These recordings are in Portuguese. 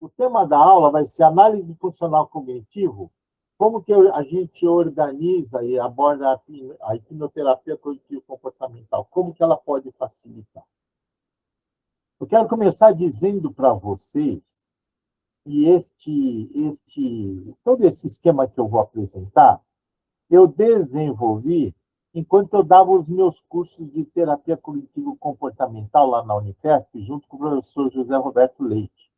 O tema da aula vai ser análise funcional cognitivo, como que a gente organiza e aborda a hipnoterapia cognitivo-comportamental, como que ela pode facilitar. Eu quero começar dizendo para vocês que todo esse esquema que eu vou apresentar, eu desenvolvi enquanto eu dava os meus cursos de terapia cognitivo-comportamental lá na Unifesp, junto com o professor José Roberto Leite.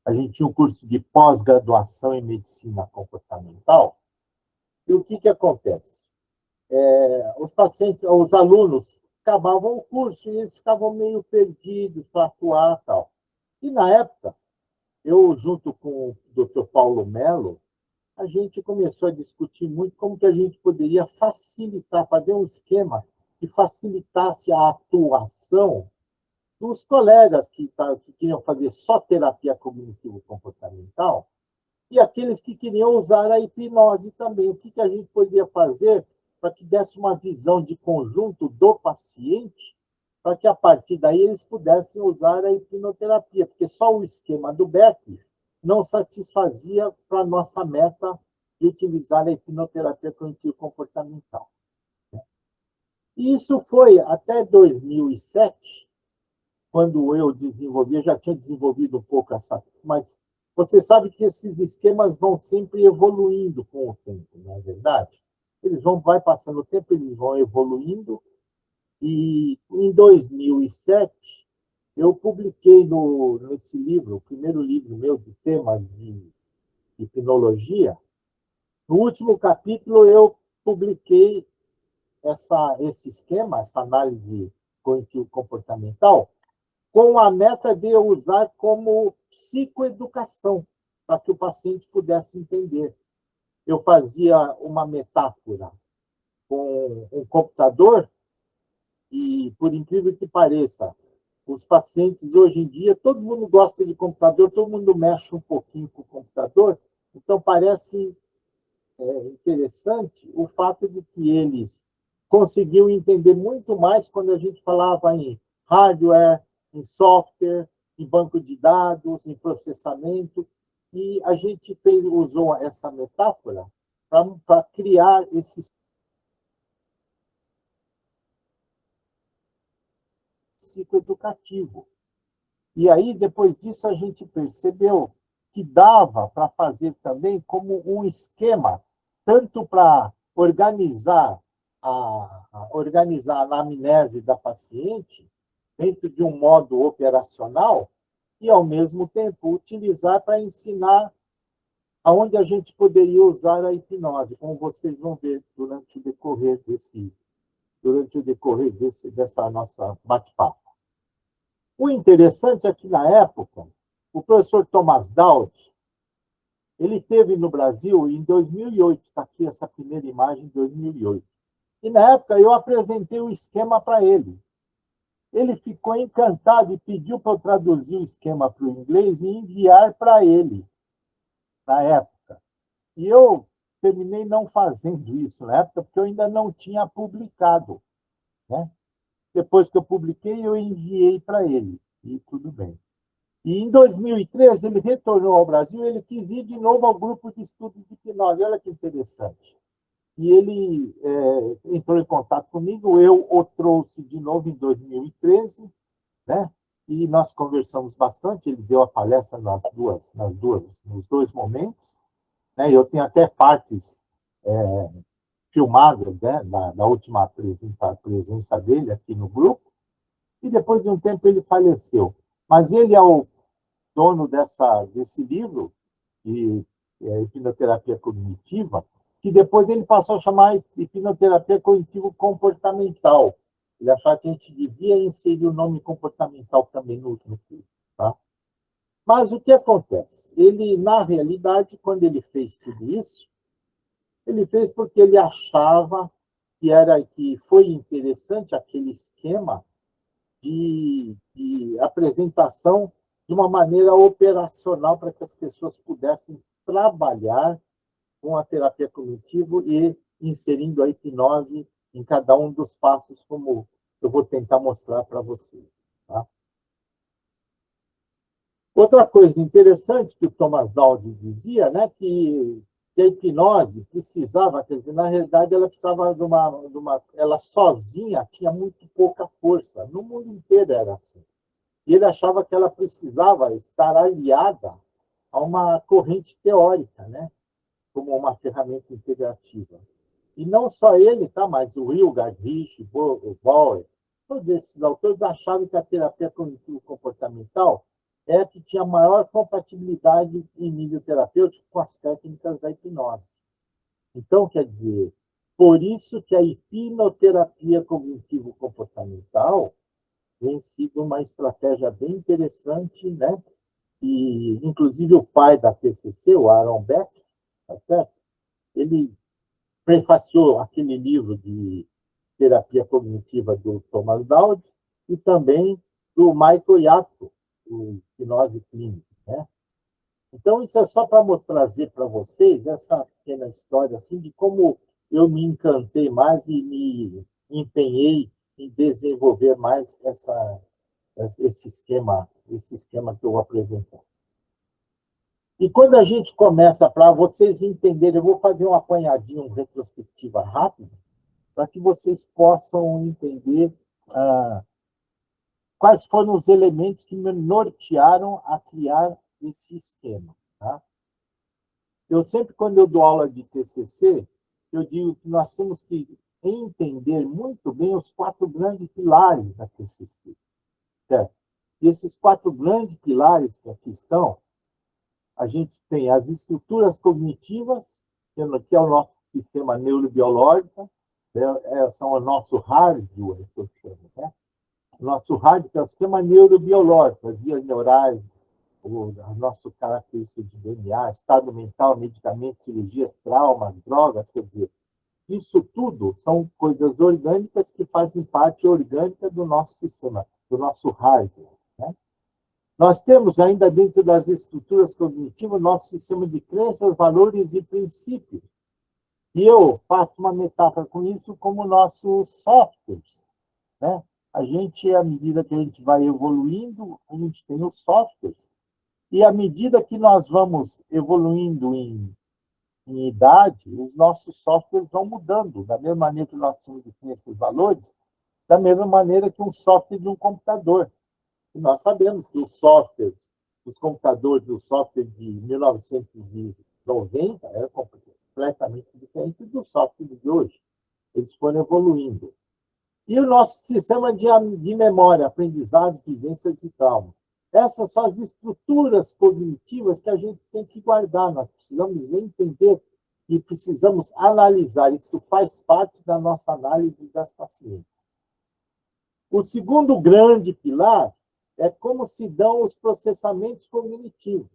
A gente tinha um curso de pós-graduação em medicina comportamental. E o que acontece? Os alunos acabavam o curso e eles ficavam meio perdidos para atuar e tal. E, na época, eu, junto com o Dr. Paulo Melo, a gente começou a discutir muito como que a gente poderia facilitar, fazer um esquema que facilitasse a atuação dos colegas que queriam fazer só terapia cognitivo-comportamental e aqueles que queriam usar a hipnose também. O que a gente poderia fazer para que desse uma visão de conjunto do paciente, para que, a partir daí, eles pudessem usar a hipnoterapia, porque só o esquema do Beck não satisfazia para a nossa meta de utilizar a hipnoterapia cognitivo-comportamental. E isso foi até 2007, quando eu já tinha desenvolvido um pouco mas você sabe que esses esquemas vão sempre evoluindo com o tempo, não é verdade? Vai passando o tempo, eles vão evoluindo, e em 2007 eu publiquei nesse livro, o primeiro livro meu de temas de hipnologia. No último capítulo eu publiquei esse esquema, essa análise cognitivo-comportamental, com a meta de eu usar como psicoeducação, para que o paciente pudesse entender. Eu fazia uma metáfora com um computador e, por incrível que pareça, os pacientes hoje em dia, todo mundo gosta de computador, todo mundo mexe um pouquinho com o computador, então parece interessante o fato de que eles conseguiam entender muito mais quando a gente falava em hardware, em software, em banco de dados, em processamento, e a gente usou essa metáfora para criar esse ciclo educativo. E aí, depois disso, a gente percebeu que dava para fazer também como um esquema, tanto para organizar a anamnese da paciente dentro de um modo operacional e, ao mesmo tempo, utilizar para ensinar aonde a gente poderia usar a hipnose, como vocês vão ver durante o decorrer dessa nossa bate-papo. O interessante é que, na época, o professor Thomas Dowd, ele esteve no Brasil em 2008, está aqui essa primeira imagem, 2008. E, na época, eu apresentei o esquema para ele. Ele ficou encantado e pediu para eu traduzir o esquema para o inglês e enviar para ele, na época. E eu terminei não fazendo isso na época, porque eu ainda não tinha publicado, né? Depois que eu publiquei, eu enviei para ele, e tudo bem. E em 2013, ele retornou ao Brasil e ele quis ir de novo ao grupo de estudo de hipnose. Olha que interessante. E ele entrou em contato comigo, eu o trouxe de novo em 2013, né? E nós conversamos bastante, ele deu a palestra nos dois momentos, né? Eu tenho até partes filmadas, né, da última presença dele aqui no grupo, e depois de um tempo ele faleceu. Mas ele é o dono desse livro, de hipnoterapia cognitiva, que depois ele passou a chamar hipnoterapia cognitivo-comportamental. Ele achava que a gente devia inserir o nome comportamental também no último curso. Tá? Mas o que acontece? Ele, na realidade, quando ele fez tudo isso, ele fez porque ele achava que foi interessante aquele esquema de apresentação de uma maneira operacional para que as pessoas pudessem trabalhar com a terapia cognitiva e inserindo a hipnose em cada um dos passos, como eu vou tentar mostrar para vocês. Tá? Outra coisa interessante que o Thomas Dowd dizia, né, que a hipnose precisava, quer dizer, na realidade, ela precisava ela sozinha tinha muito pouca força. No mundo inteiro era assim. E ele achava que ela precisava estar aliada a uma corrente teórica, né, como uma ferramenta integrativa. E não só ele, tá, mas o Wilgard, Rich, o Bauer, todos esses autores achavam que a terapia cognitivo-comportamental é a que tinha maior compatibilidade em nível terapêutico com as técnicas da hipnose. Então, quer dizer, por isso que a hipnoterapia cognitivo-comportamental tem sido uma estratégia bem interessante, né? E, inclusive, o pai da TCC, o Aaron Beck, tá certo? Ele prefaciou aquele livro de terapia cognitiva do Thomas Dowd e também do Michael Yato, o hipnose clínica, né? Então, isso é só para trazer para vocês essa pequena história assim, de como eu me encantei mais e me empenhei em desenvolver mais esse esquema que eu vou apresentar. E quando a gente começa, para vocês entenderem, eu vou fazer um apanhadinho, uma retrospectiva rápida, para que vocês possam entender quais foram os elementos que me nortearam a criar esse esquema. Tá? Eu sempre, quando eu dou aula de TCC, eu digo que nós temos que entender muito bem os 4 grandes pilares da TCC. Certo? E esses 4 grandes pilares que aqui estão, a gente tem as estruturas cognitivas, que é o nosso sistema neurobiológico, são o nosso hardware, que eu chamo, né? O nosso hardware é o sistema neurobiológico, as vias neurais, a nossa característica de DNA, estado mental, medicamentos, cirurgias, traumas, drogas, quer dizer, isso tudo são coisas orgânicas que fazem parte orgânica do nosso sistema, do nosso hardware. Né? Nós temos ainda dentro das estruturas cognitivas nosso sistema de crenças, valores e princípios. E eu faço uma metáfora com isso como nossos softwares. Né? A gente, à medida que a gente vai evoluindo, a gente tem os softwares. E à medida que nós vamos evoluindo em idade, os nossos softwares vão mudando. Da mesma maneira que nós temos esses valores, da mesma maneira que um software de um computador. E nós sabemos que os softwares, os computadores, o software de 1990 era completamente diferente dos softwares de hoje. Eles foram evoluindo. E o nosso sistema de memória, aprendizado, vivências e traumas. Essas são as estruturas cognitivas que a gente tem que guardar. Nós precisamos entender e precisamos analisar. Isso faz parte da nossa análise das pacientes. O segundo grande pilar é como se dão os processamentos cognitivos.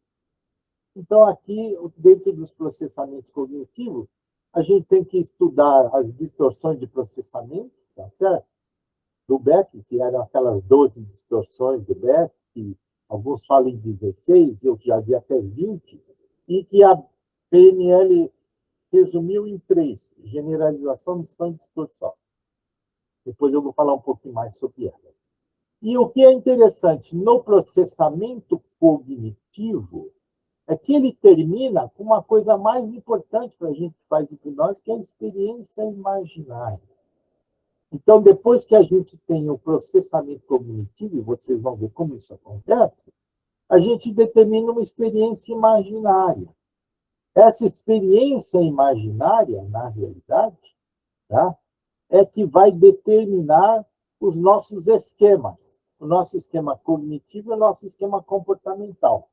Então, aqui, dentro dos processamentos cognitivos, a gente tem que estudar as distorções de processamento, tá certo? Do Beck, que eram aquelas 12 distorções do Beck, que alguns falam em 16, eu já vi até 20, e que a PNL resumiu em 3, generalização, missão e distorção. Depois eu vou falar um pouquinho mais sobre ela. E o que é interessante, no processamento cognitivo, é que ele termina com uma coisa mais importante para a gente que faz hipnose, que é a experiência imaginária. Então, depois que a gente tem o processamento cognitivo, e vocês vão ver como isso acontece, a gente determina uma experiência imaginária. Essa experiência imaginária, na realidade, tá, é que vai determinar os nossos esquemas, o nosso esquema cognitivo e o nosso esquema comportamental.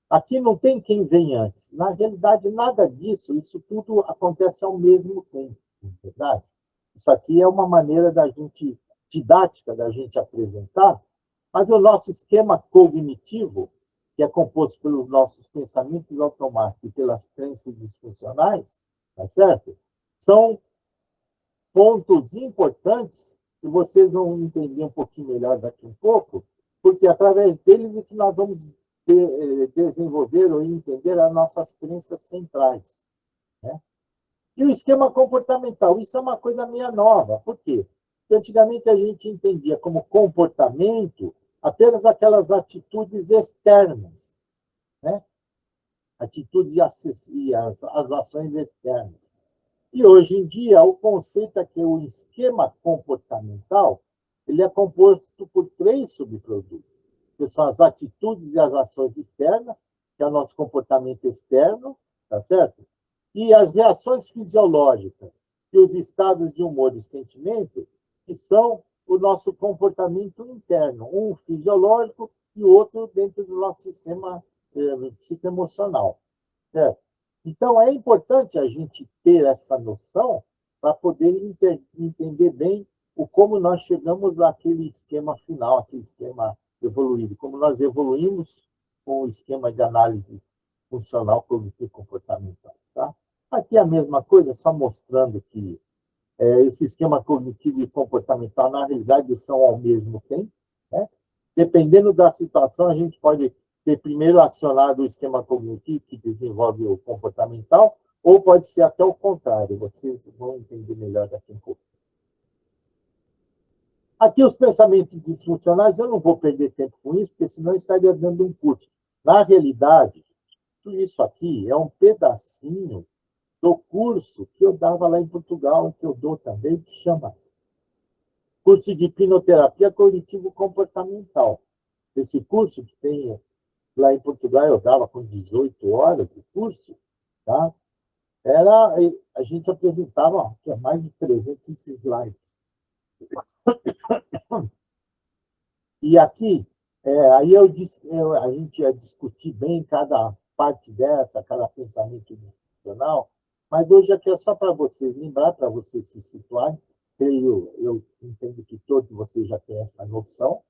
Aqui não tem quem vem antes. Na realidade, nada disso, isso tudo acontece ao mesmo tempo, não é verdade? Isso aqui é uma maneira da gente, didática, da gente apresentar, mas o nosso esquema cognitivo, que é composto pelos nossos pensamentos automáticos e pelas crenças disfuncionais, tá certo? São pontos importantes que vocês vão entender um pouquinho melhor daqui a um pouco, porque através deles é que nós vamos desenvolver ou entender as nossas crenças centrais. Né? E o esquema comportamental, isso é uma coisa meio nova. Por quê? Porque antigamente a gente entendia como comportamento apenas aquelas atitudes externas. né? Atitudes e as ações externas. E hoje em dia, o conceito é que o esquema comportamental ele é composto por três subprodutos, que são as atitudes e as ações externas, que é o nosso comportamento externo, tá certo? E as reações fisiológicas, e os estados de humor e sentimento, que são o nosso comportamento interno, um fisiológico e o outro dentro do nosso sistema psicoemocional, certo? Então, é importante a gente ter essa noção para poder entender bem como nós chegamos àquele esquema final, aquele esquema evoluído, como nós evoluímos com o esquema de análise funcional, cognitivo e comportamental. Tá? Aqui é a mesma coisa, só mostrando que esse esquema cognitivo e comportamental, na realidade, são ao mesmo tempo. Né? Dependendo da situação, a gente pode ter primeiro acionado o esquema cognitivo, que desenvolve o comportamental, ou pode ser até o contrário. Vocês vão entender melhor daqui a um pouco. Aqui, os pensamentos disfuncionais, eu não vou perder tempo com isso, porque senão eu estaria dando um curso. Na realidade, tudo isso aqui é um pedacinho do curso que eu dava lá em Portugal, que eu dou também, que chama curso de hipnoterapia cognitivo-comportamental. Esse curso que tem lá em Portugal, eu dava com 18 horas de curso, tá? A gente apresentava mais de 300 slides. E aqui, aí a gente ia discutir bem cada parte dessa, cada pensamento institucional, mas hoje aqui é só para vocês lembrar, para vocês se situarem. Eu entendo que todos vocês já têm essa noção,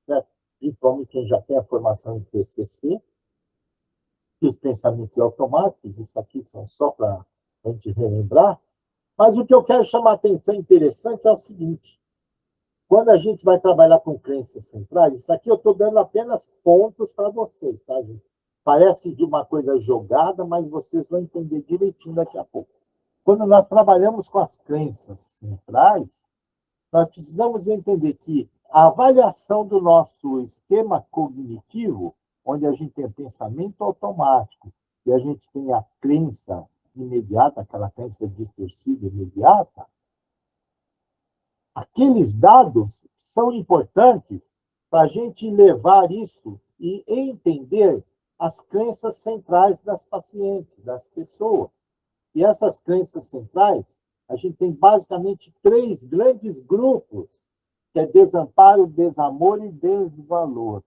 né? Principalmente quem já tem a formação em TCC, que os pensamentos automáticos, isso aqui são só para a gente relembrar. Mas o que eu quero chamar a atenção interessante é o seguinte: quando a gente vai trabalhar com crenças centrais, isso aqui eu estou dando apenas pontos para vocês, tá, gente? Parece de uma coisa jogada, mas vocês vão entender direitinho daqui a pouco. Quando nós trabalhamos com as crenças centrais, nós precisamos entender que a avaliação do nosso esquema cognitivo, onde a gente tem pensamento automático e a gente tem a crença imediata, aquela crença distorcida imediata, aqueles dados são importantes para a gente levar isso e entender as crenças centrais das pacientes, das pessoas. E essas crenças centrais, a gente tem basicamente três grandes grupos, que é desamparo, desamor e desvalor.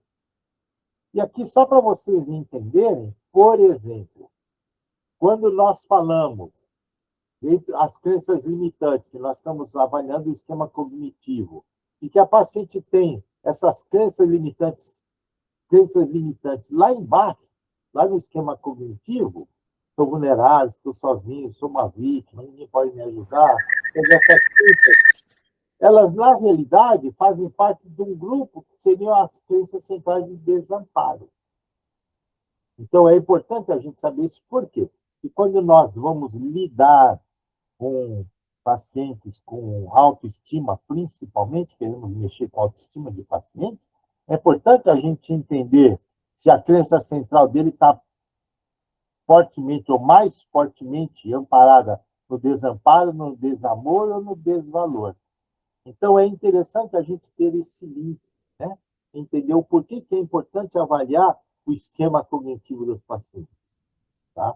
E aqui, só para vocês entenderem, por exemplo, quando nós falamos entre as crenças limitantes, que nós estamos avaliando o esquema cognitivo, e que a paciente tem essas crenças limitantes lá embaixo, lá no esquema cognitivo, sou vulnerável, estou sozinho, sou uma vítima, ninguém pode me ajudar. Essas crenças, elas, na realidade, fazem parte de um grupo que seriam as crenças centrais de desamparo. Então, é importante a gente saber isso. Por quê? E quando nós vamos lidar com pacientes com autoestima, principalmente, queremos mexer com a autoestima de pacientes, é importante a gente entender se a crença central dele está fortemente ou mais fortemente amparada no desamparo, no desamor ou no desvalor. Então, é interessante a gente ter esse link, né? Entender o porquê que é importante avaliar o esquema cognitivo dos pacientes. Tá?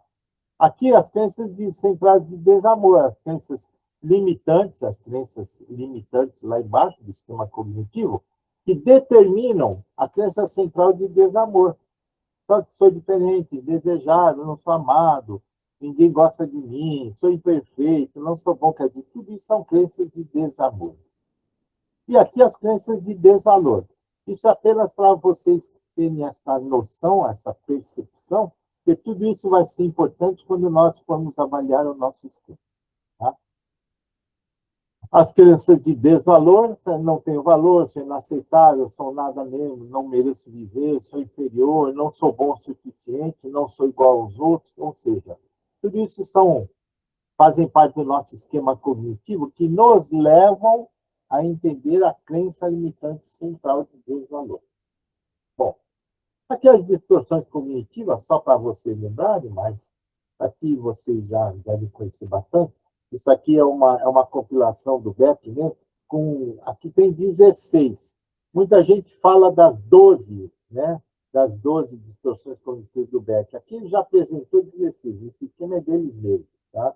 Aqui, as crenças centrais de desamor, as crenças limitantes lá embaixo do esquema cognitivo, que determinam a crença central de desamor. Só que sou diferente, indesejado, não sou amado, ninguém gosta de mim, sou imperfeito, não sou bom, quer dizer, tudo isso são crenças de desamor. E aqui as crenças de desvalor. Isso é apenas para vocês terem essa noção, essa percepção, que tudo isso vai ser importante quando nós formos avaliar o nosso esquema. Tá? As crenças de desvalor, não tenho valor, sou inaceitável, sou nada mesmo, não mereço viver, sou inferior, não sou bom o suficiente, não sou igual aos outros, ou seja, tudo isso fazem parte do nosso esquema cognitivo que nos levam a entender a crença limitante central de desvalor. Bom, Aqui as distorções cognitivas, só para vocês lembrarem, mas aqui vocês já devem conhecer bastante. Isso aqui é uma compilação do Beck, né? Aqui tem 16. Muita gente fala das 12, né? Das 12 distorções cognitivas do Beck. Aqui ele já apresentou 16. Esse esquema é dele mesmo, tá?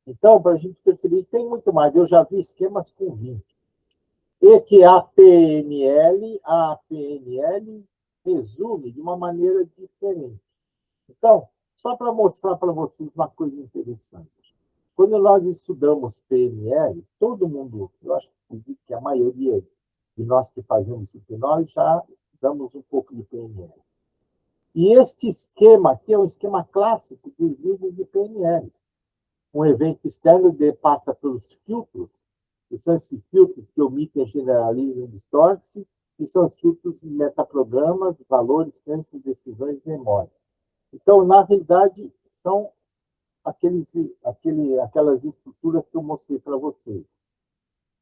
Então, para a gente perceber, tem muito mais. Eu já vi esquemas com 20. E que a PNL resume de uma maneira diferente. Então, só para mostrar para vocês uma coisa interessante. Quando nós estudamos PNL, todo mundo, eu acho que a maioria de nós que fazemos hipnose já estudamos um pouco de PNL. E este esquema aqui é um esquema clássico dos livros de PNL. Um evento externo passa pelos filtros, que são esses filtros que omitem, generalizam e distorcem, e são os filtros de metaprogramas, valores, crenças, decisões e memória. Então, na realidade, são aquelas estruturas que eu mostrei para vocês,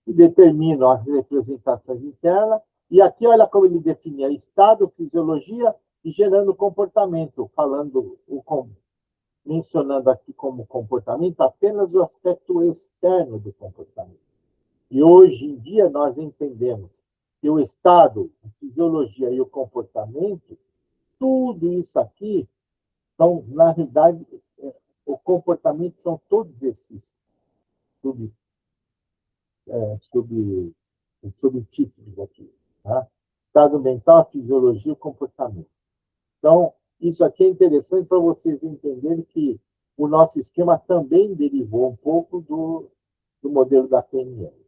que determinam as representações internas, e aqui olha como ele define estado, fisiologia e gerando comportamento, mencionando aqui como comportamento apenas o aspecto externo do comportamento. E hoje em dia nós entendemos que o estado, a fisiologia e o comportamento, tudo isso aqui são, na realidade, o comportamento são todos esses sub, sub, subtítulos aqui. Tá? Estado mental, a fisiologia e o comportamento. Então, isso aqui é interessante para vocês entenderem que o nosso esquema também derivou um pouco do modelo da PNL.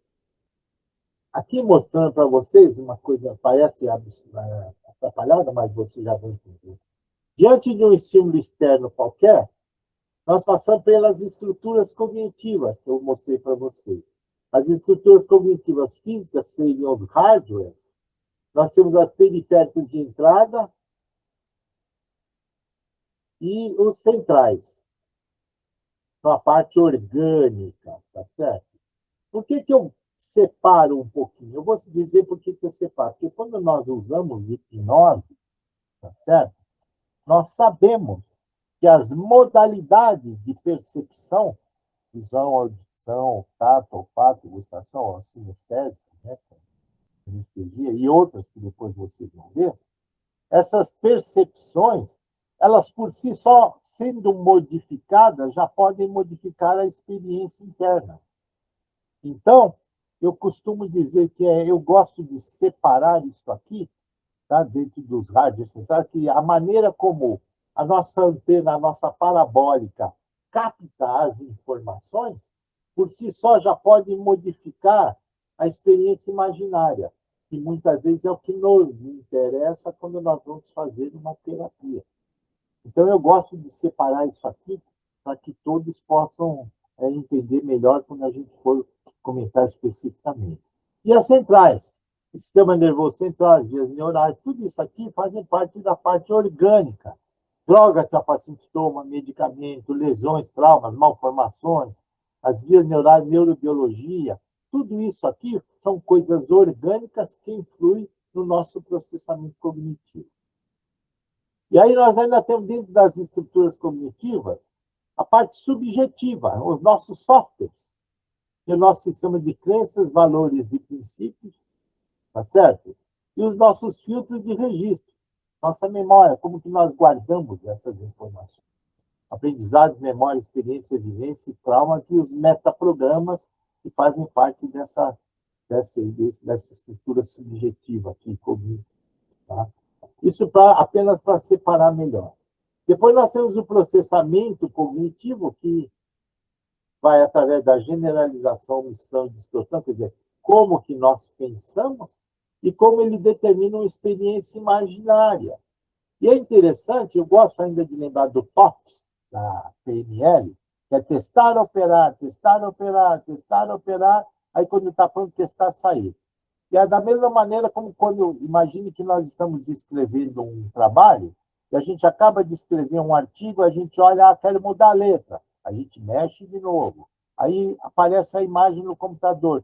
Aqui mostrando para vocês uma coisa, parece atrapalhada, mas vocês já vão entender. Diante de um estímulo externo qualquer, nós passamos pelas estruturas cognitivas que eu mostrei para vocês. As estruturas cognitivas físicas seriam os hardwares. Nós temos as periféricos de entrada e os centrais. Então, a parte orgânica, tá certo? Por que eu separo um pouquinho? Eu vou dizer por que eu separo. Porque quando nós usamos hipnose, tá certo? Nós sabemos que as modalidades de percepção, visão, audição, tato, olfato, gustação, sinestésica, né? Anestesia e outras que depois vocês vão ver, essas percepções, elas por si só, sendo modificadas, já podem modificar a experiência interna. Então, eu costumo dizer que eu gosto de separar isso aqui, tá, dentro dos rádios centrais, que a maneira como a nossa antena, a nossa parabólica, capta as informações, por si só já pode modificar a experiência imaginária, que muitas vezes é o que nos interessa quando nós vamos fazer uma terapia. Então, eu gosto de separar isso aqui para que todos possam entender melhor quando a gente for comentar especificamente. E as centrais, sistema nervoso central, vias neurais, tudo isso aqui fazem parte da parte orgânica. Droga que a paciente toma, medicamento, lesões, traumas, malformações, as vias neurais, neurobiologia, tudo isso aqui são coisas orgânicas que influem no nosso processamento cognitivo. E aí nós ainda temos dentro das estruturas cognitivas a parte subjetiva, os nossos softwares, que é o nosso sistema de crenças, valores e princípios, tá certo? E os nossos filtros de registro, nossa memória, como que nós guardamos essas informações. Aprendizados, memória, experiência, vivência, traumas e os metaprogramas que fazem parte dessa estrutura subjetiva aqui, cognitiva. Tá? Isso apenas para separar melhor. Depois nós temos o processamento cognitivo, que vai através da generalização, omissão e distorção, quer dizer, como que nós pensamos e como ele determina uma experiência imaginária. E é interessante, eu gosto ainda de lembrar do TOPS, da PNL, que é testar, operar, testar, operar, testar, operar, aí quando está pronto, testar, sair. E é da mesma maneira como quando, imagine que nós estamos escrevendo um trabalho, e a gente acaba de escrever um artigo, a gente olha, quero mudar a letra. A gente mexe de novo. Aí aparece a imagem no computador.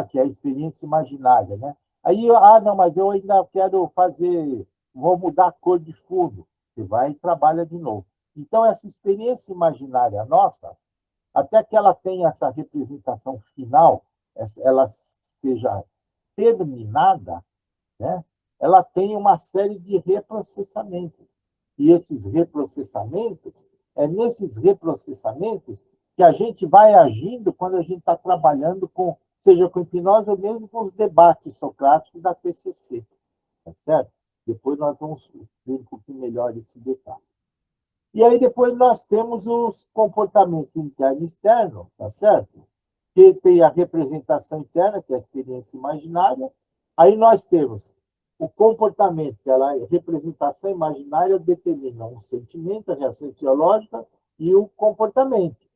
Que é a experiência imaginária, né? Aí, não, mas eu ainda quero fazer vou mudar a cor de fundo. Você vai e trabalha de novo. Então, essa experiência imaginária nossa, até que ela tenha essa representação final, ela seja terminada, né? Ela tem uma série de reprocessamentos. E esses reprocessamentos, é nesses reprocessamentos que a gente vai agindo quando a gente está trabalhando com, seja com hipnose ou mesmo com os debates socráticos da TCC, tá certo? Depois nós vamos ver um pouquinho melhor esse detalhe. E aí depois nós temos os comportamentos interno e externo, tá certo? Que tem a representação interna, que é a experiência imaginária. Aí nós temos o comportamento, que ela, a representação imaginária determina um sentimento, a reação etiológica e o comportamento,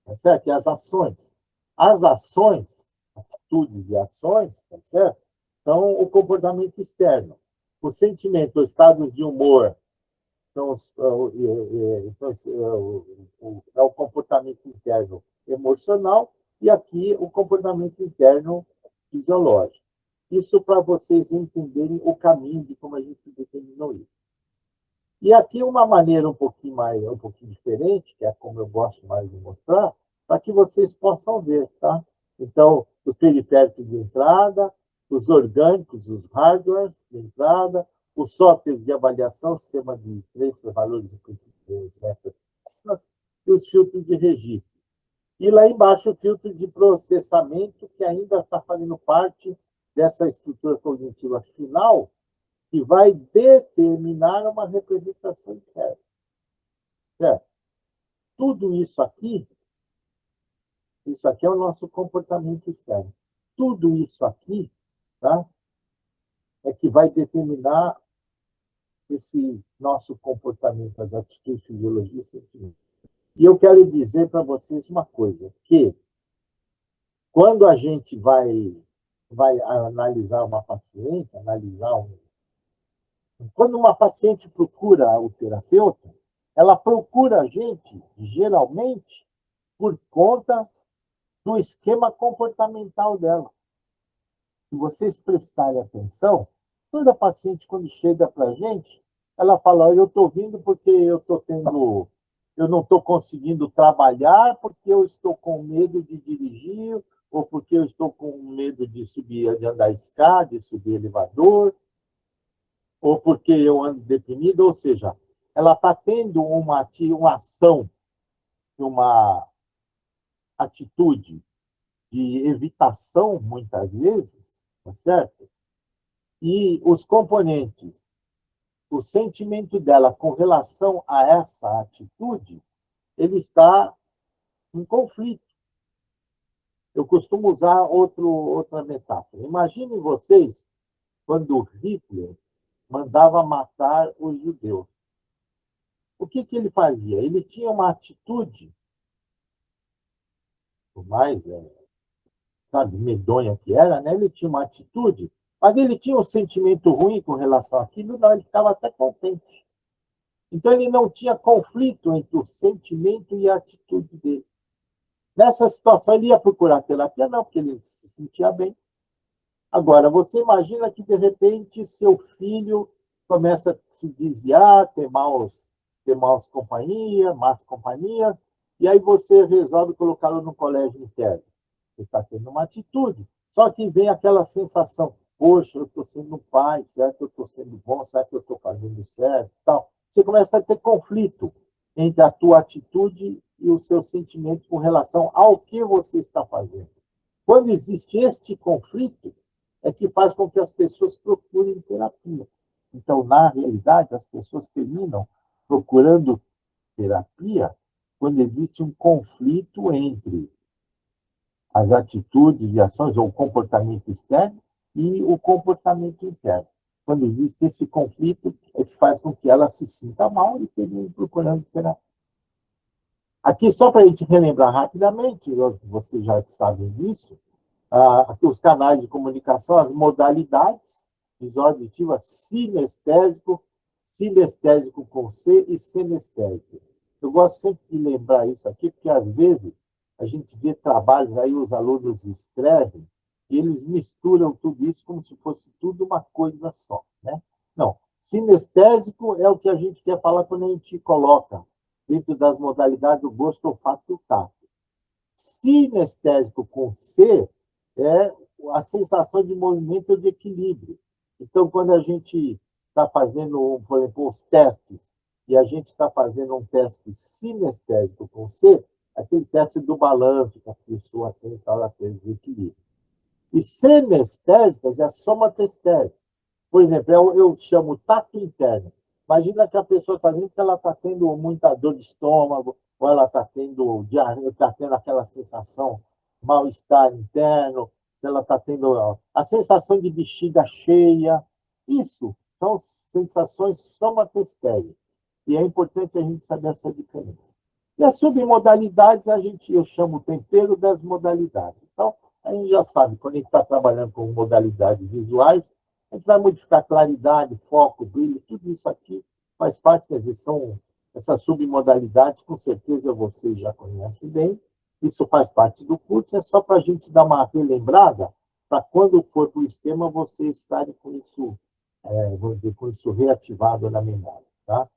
tá certo? E as ações. As ações, atitudes e ações, tá certo? São o comportamento externo. O sentimento, os estados de humor, então, é o comportamento interno emocional e aqui o comportamento interno fisiológico. Isso para vocês entenderem o caminho de como a gente determinou isso. E aqui uma maneira um pouquinho diferente, que é como eu gosto mais de mostrar, para que vocês possam ver, tá? Então, os periféricos de entrada, os orgânicos, os hardwares de entrada, os softwares de avaliação, sistema de crenças, valores e princípios, métodos, e os filtros de registro. E lá embaixo o filtro de processamento, que ainda está fazendo parte dessa estrutura cognitiva final, que vai determinar uma representação interna. Certo? Tudo isso aqui é o nosso comportamento externo. Tudo isso aqui, tá? É que vai determinar esse nosso comportamento, as atitudes, fisiologia e sentimento. E eu quero dizer para vocês uma coisa, que quando a gente vai analisar uma paciente, quando uma paciente procura o terapeuta, ela procura a gente, geralmente, por conta do esquema comportamental dela. Se vocês prestarem atenção, toda paciente, quando chega para a gente, ela fala: eu estou vindo porque eu não estou conseguindo trabalhar, porque eu estou com medo de dirigir, ou porque eu estou com medo de subir, de andar escada, de subir elevador, ou porque eu ando deprimido, ou seja, ela está tendo uma ação, uma atitude de evitação, muitas vezes, tá certo? E os componentes, o sentimento dela com relação a essa atitude, ele está em conflito. Eu costumo usar outra metáfora. Imaginem vocês quando Hitler mandava matar os judeus. O que ele fazia? Ele tinha uma atitude, por mais sabe, medonha que era, né? Ele tinha uma atitude, mas ele tinha um sentimento ruim com relação àquilo, não, ele ficava até contente. Então, ele não tinha conflito entre o sentimento e a atitude dele. Nessa situação, ele ia procurar terapia? Não, porque ele se sentia bem. Agora, você imagina que, de repente, seu filho começa a se desviar, ter más companhias, e aí você resolve colocá-lo no colégio interno. Você está tendo uma atitude. Só que vem aquela sensação: poxa, eu estou sendo um pai, será que eu estou sendo bom, será que eu estou fazendo certo? Tal. Você começa a ter conflito entre a tua atitude e o seu sentimento com relação ao que você está fazendo. Quando existe este conflito, é que faz com que as pessoas procurem terapia. Então, na realidade, as pessoas terminam procurando terapia quando existe um conflito entre as atitudes e ações, ou o comportamento externo, e o comportamento interno. Quando existe esse conflito, é que faz com que ela se sinta mal e termine procurando terapia. Aqui, só para a gente relembrar rapidamente, vocês já sabem disso, os canais de comunicação, as modalidades, visão auditiva, sinestésico, sinestésico com C e senestésico. Eu gosto sempre de lembrar isso aqui, porque às vezes a gente vê trabalhos, aí os alunos escrevem, e eles misturam tudo isso como se fosse tudo uma coisa só, né? Não, Sinestésico é o que a gente quer falar quando a gente coloca dentro das modalidades do gosto, olfato e o tato. Sinestésico com C é a sensação de movimento ou de equilíbrio. Então, quando a gente está fazendo, por exemplo, os testes, e a gente está fazendo um teste sinestésico com C, aquele teste do balanço, que a pessoa tem para ter equilíbrio. E senestésicas é a somatestésica. Por exemplo, eu chamo tato interno. Imagina que a pessoa está vendo que ela está tendo muita dor de estômago, ou ela está tendo diarreia, está tendo aquela sensação, mal-estar interno, se ela está tendo a sensação de bexiga cheia. Isso são sensações somatestésicas. E é importante a gente saber essa diferença. E as submodalidades, eu chamo tempero das modalidades. Então, a gente já sabe, quando a gente está trabalhando com modalidades visuais, a gente vai modificar claridade, foco, brilho, tudo isso aqui faz parte, quer dizer, são essas submodalidades, com certeza você já conhece bem, isso faz parte do curso, é só para a gente dar uma relembrada, para quando for para o esquema, você estar com isso, vamos dizer, com isso reativado na memória. Tá?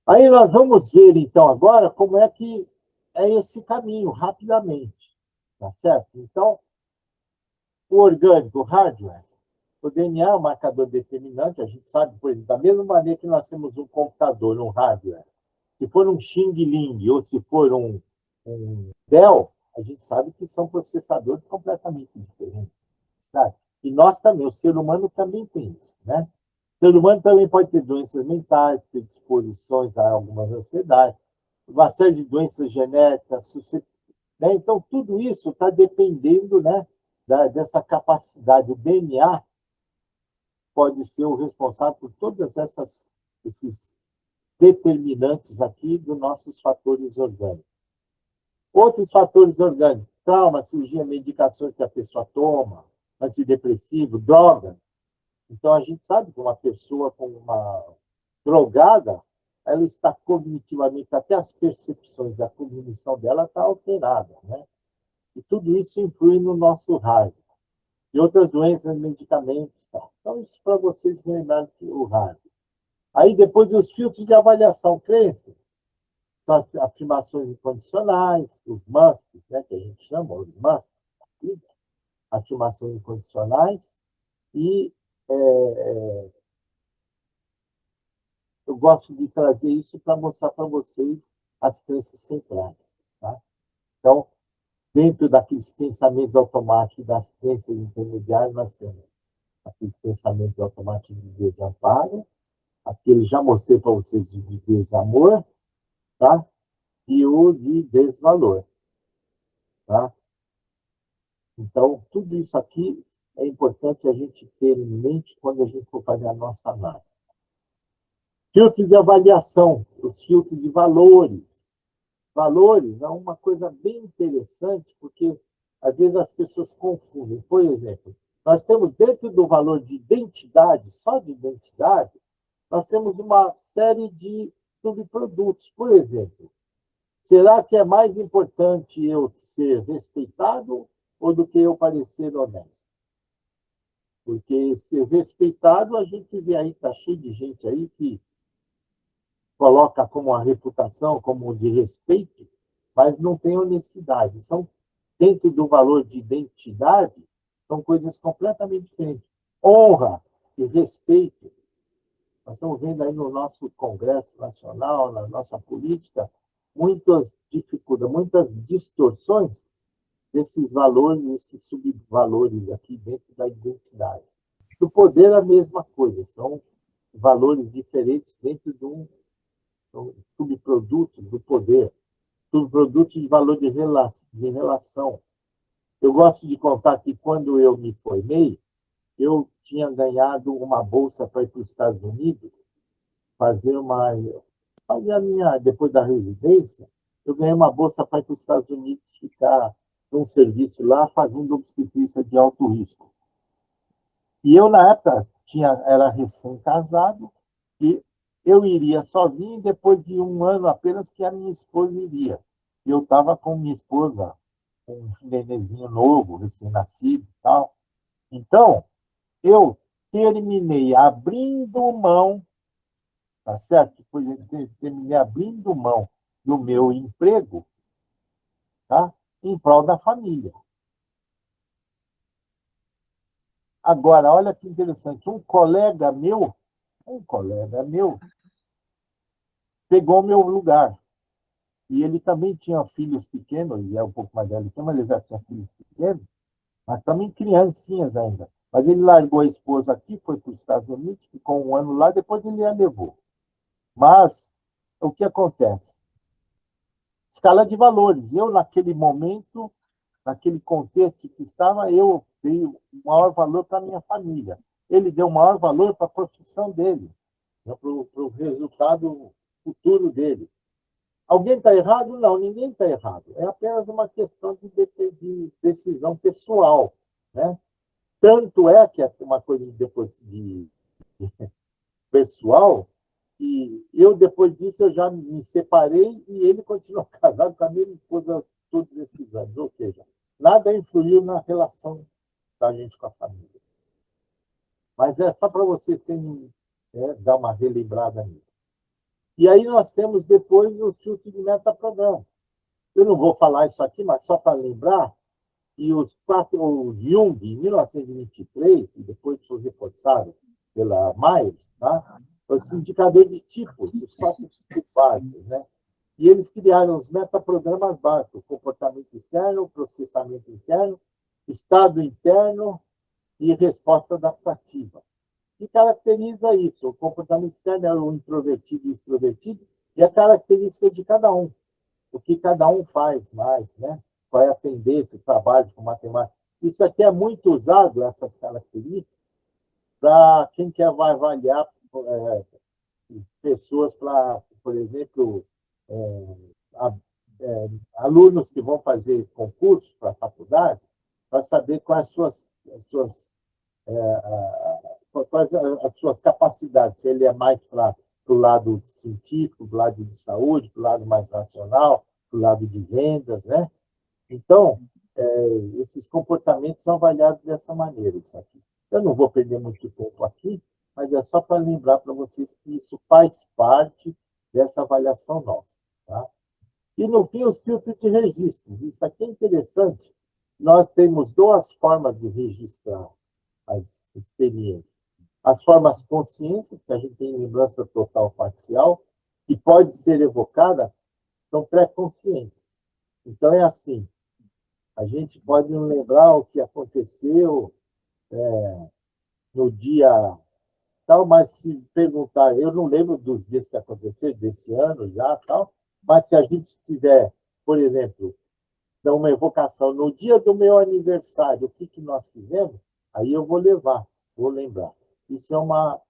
Aí nós vamos ver, então, agora, como é que é esse caminho, rapidamente. Tá certo? Então, o orgânico, o hardware, o DNA é um marcador determinante, a gente sabe, por exemplo, da mesma maneira que nós temos um computador, um hardware, se for um Xing Ling ou se for um Dell, a gente sabe que são processadores completamente diferentes. Sabe? E nós também, o ser humano também tem isso. Né? O ser humano também pode ter doenças mentais, predisposições a algumas ansiedades, uma série de doenças genéticas, né? Então, tudo isso está dependendo, né, dessa capacidade. O DNA pode ser o responsável por todas esses determinantes aqui dos nossos fatores orgânicos. Outros fatores orgânicos, trauma, cirurgia, medicações que a pessoa toma, antidepressivo, drogas. Então, a gente sabe que uma pessoa com uma drogada, ela está cognitivamente, até as percepções, a cognição dela está alterada, né? E tudo isso influi no nosso rádio. E outras doenças, medicamentos. Tá? Então, isso para vocês lembrarem que o rádio. Aí, depois, os filtros de avaliação, crenças, são as afirmações incondicionais, os musts, né, que a gente chama, os musts, afirmações incondicionais, e eu gosto de trazer isso para mostrar para vocês as crenças centrais. Tá? Então, dentro daqueles pensamentos automáticos das crenças intermediárias, nós temos aqueles pensamentos automáticos de desamparo, aquele já mostrei para vocês de desamor, tá? E o de desvalor. Tá? Então, tudo isso aqui é importante a gente ter em mente quando a gente for fazer a nossa análise. Filtros de avaliação, os filtros de valores. Valores é uma coisa bem interessante, porque às vezes as pessoas confundem. Por exemplo, nós temos dentro do valor de identidade, só de identidade, nós temos uma série de subprodutos. Por exemplo, será que é mais importante eu ser respeitado ou do que eu parecer honesto? Porque ser respeitado, a gente vê aí, está cheio de gente aí que coloca como a reputação, como de respeito, mas não tem honestidade. São, dentro do valor de identidade, são coisas completamente diferentes. Honra e respeito. Nós estamos vendo aí no nosso Congresso Nacional, na nossa política, muitas dificuldades, muitas distorções desses valores, esses subvalores aqui dentro da identidade. Do poder, a mesma coisa, são valores diferentes dentro de um subproduto do poder, subproduto de valor de relação. Eu gosto de contar que quando eu me formei, eu tinha ganhado uma bolsa para ir para os Estados Unidos, fazer a minha, depois da residência, eu ganhei uma bolsa para ir para os Estados Unidos ficar num serviço lá fazendo obstetrícia de alto risco. E eu, na época, era recém-casado e eu iria sozinho, depois de um ano apenas que a minha esposa iria. E eu estava com minha esposa, um nenenzinho novo, recém-nascido e tal. Então, eu terminei abrindo mão, tá certo? Terminei abrindo mão do meu emprego, tá? Em prol da família. Agora, olha que interessante, um colega meu pegou meu lugar. E ele também tinha filhos pequenos, ele é um pouco mais velho que eu, mas ele já tinha filhos pequenos, mas também criancinhas ainda. Mas ele largou a esposa aqui, foi para os Estados Unidos, ficou um ano lá, depois ele a levou. Mas o que acontece? Escala de valores. Eu, naquele momento, naquele contexto que estava, eu dei o maior valor para a minha família. Ele deu o maior valor para a profissão dele, para o resultado futuro dele. Alguém está errado? Não, ninguém está errado. É apenas uma questão de decisão pessoal. Né? Tanto é que é uma coisa de pessoal, e eu, depois disso, eu já me separei e ele continuou casado com a mesma esposa todos esses anos. Ou seja, nada influiu na relação da gente com a família. Mas é só para vocês terem, dar uma relembrada nisso. E aí nós temos depois o filtro de metaprograma. Eu não vou falar isso aqui, mas só para lembrar, e o Jung, em 1923, e depois foi reforçado pela Myers, tá? Esse indicador de tipos, os 4 tipos básicos, né? E eles criaram os metaprogramas básicos: comportamento externo, processamento interno, estado interno e resposta adaptativa. E caracteriza isso. O comportamento externo é o introvertido e o extrovertido, e a característica de cada um, o que cada um faz mais, né? Qual é a tendência, o trabalho com matemática. Isso aqui é muito usado, essas características, para quem quer vai avaliar pessoas para, por exemplo, é, a, alunos que vão fazer concurso para a faculdade, para saber quais as suas capacidades, se ele é mais para o lado científico, do lado de saúde, para o lado mais racional, para o lado de vendas, né? Então, esses comportamentos são avaliados dessa maneira. Isso aqui. Eu não vou perder muito tempo aqui, mas é só para lembrar para vocês que isso faz parte dessa avaliação nossa. Tá? E, no fim, os filtros de registros. Isso aqui é interessante. Nós temos 2 formas de registrar as experiências. As formas consciências, que a gente tem lembrança total parcial, que pode ser evocada, são pré-conscientes. Então, é assim, a gente pode não lembrar o que aconteceu no dia tal, mas se perguntar, eu não lembro dos dias que aconteceram, desse ano já, tal, mas se a gente tiver, por exemplo, uma evocação no dia do meu aniversário, o que, que nós fizemos, aí eu vou lembrar. Isso é uma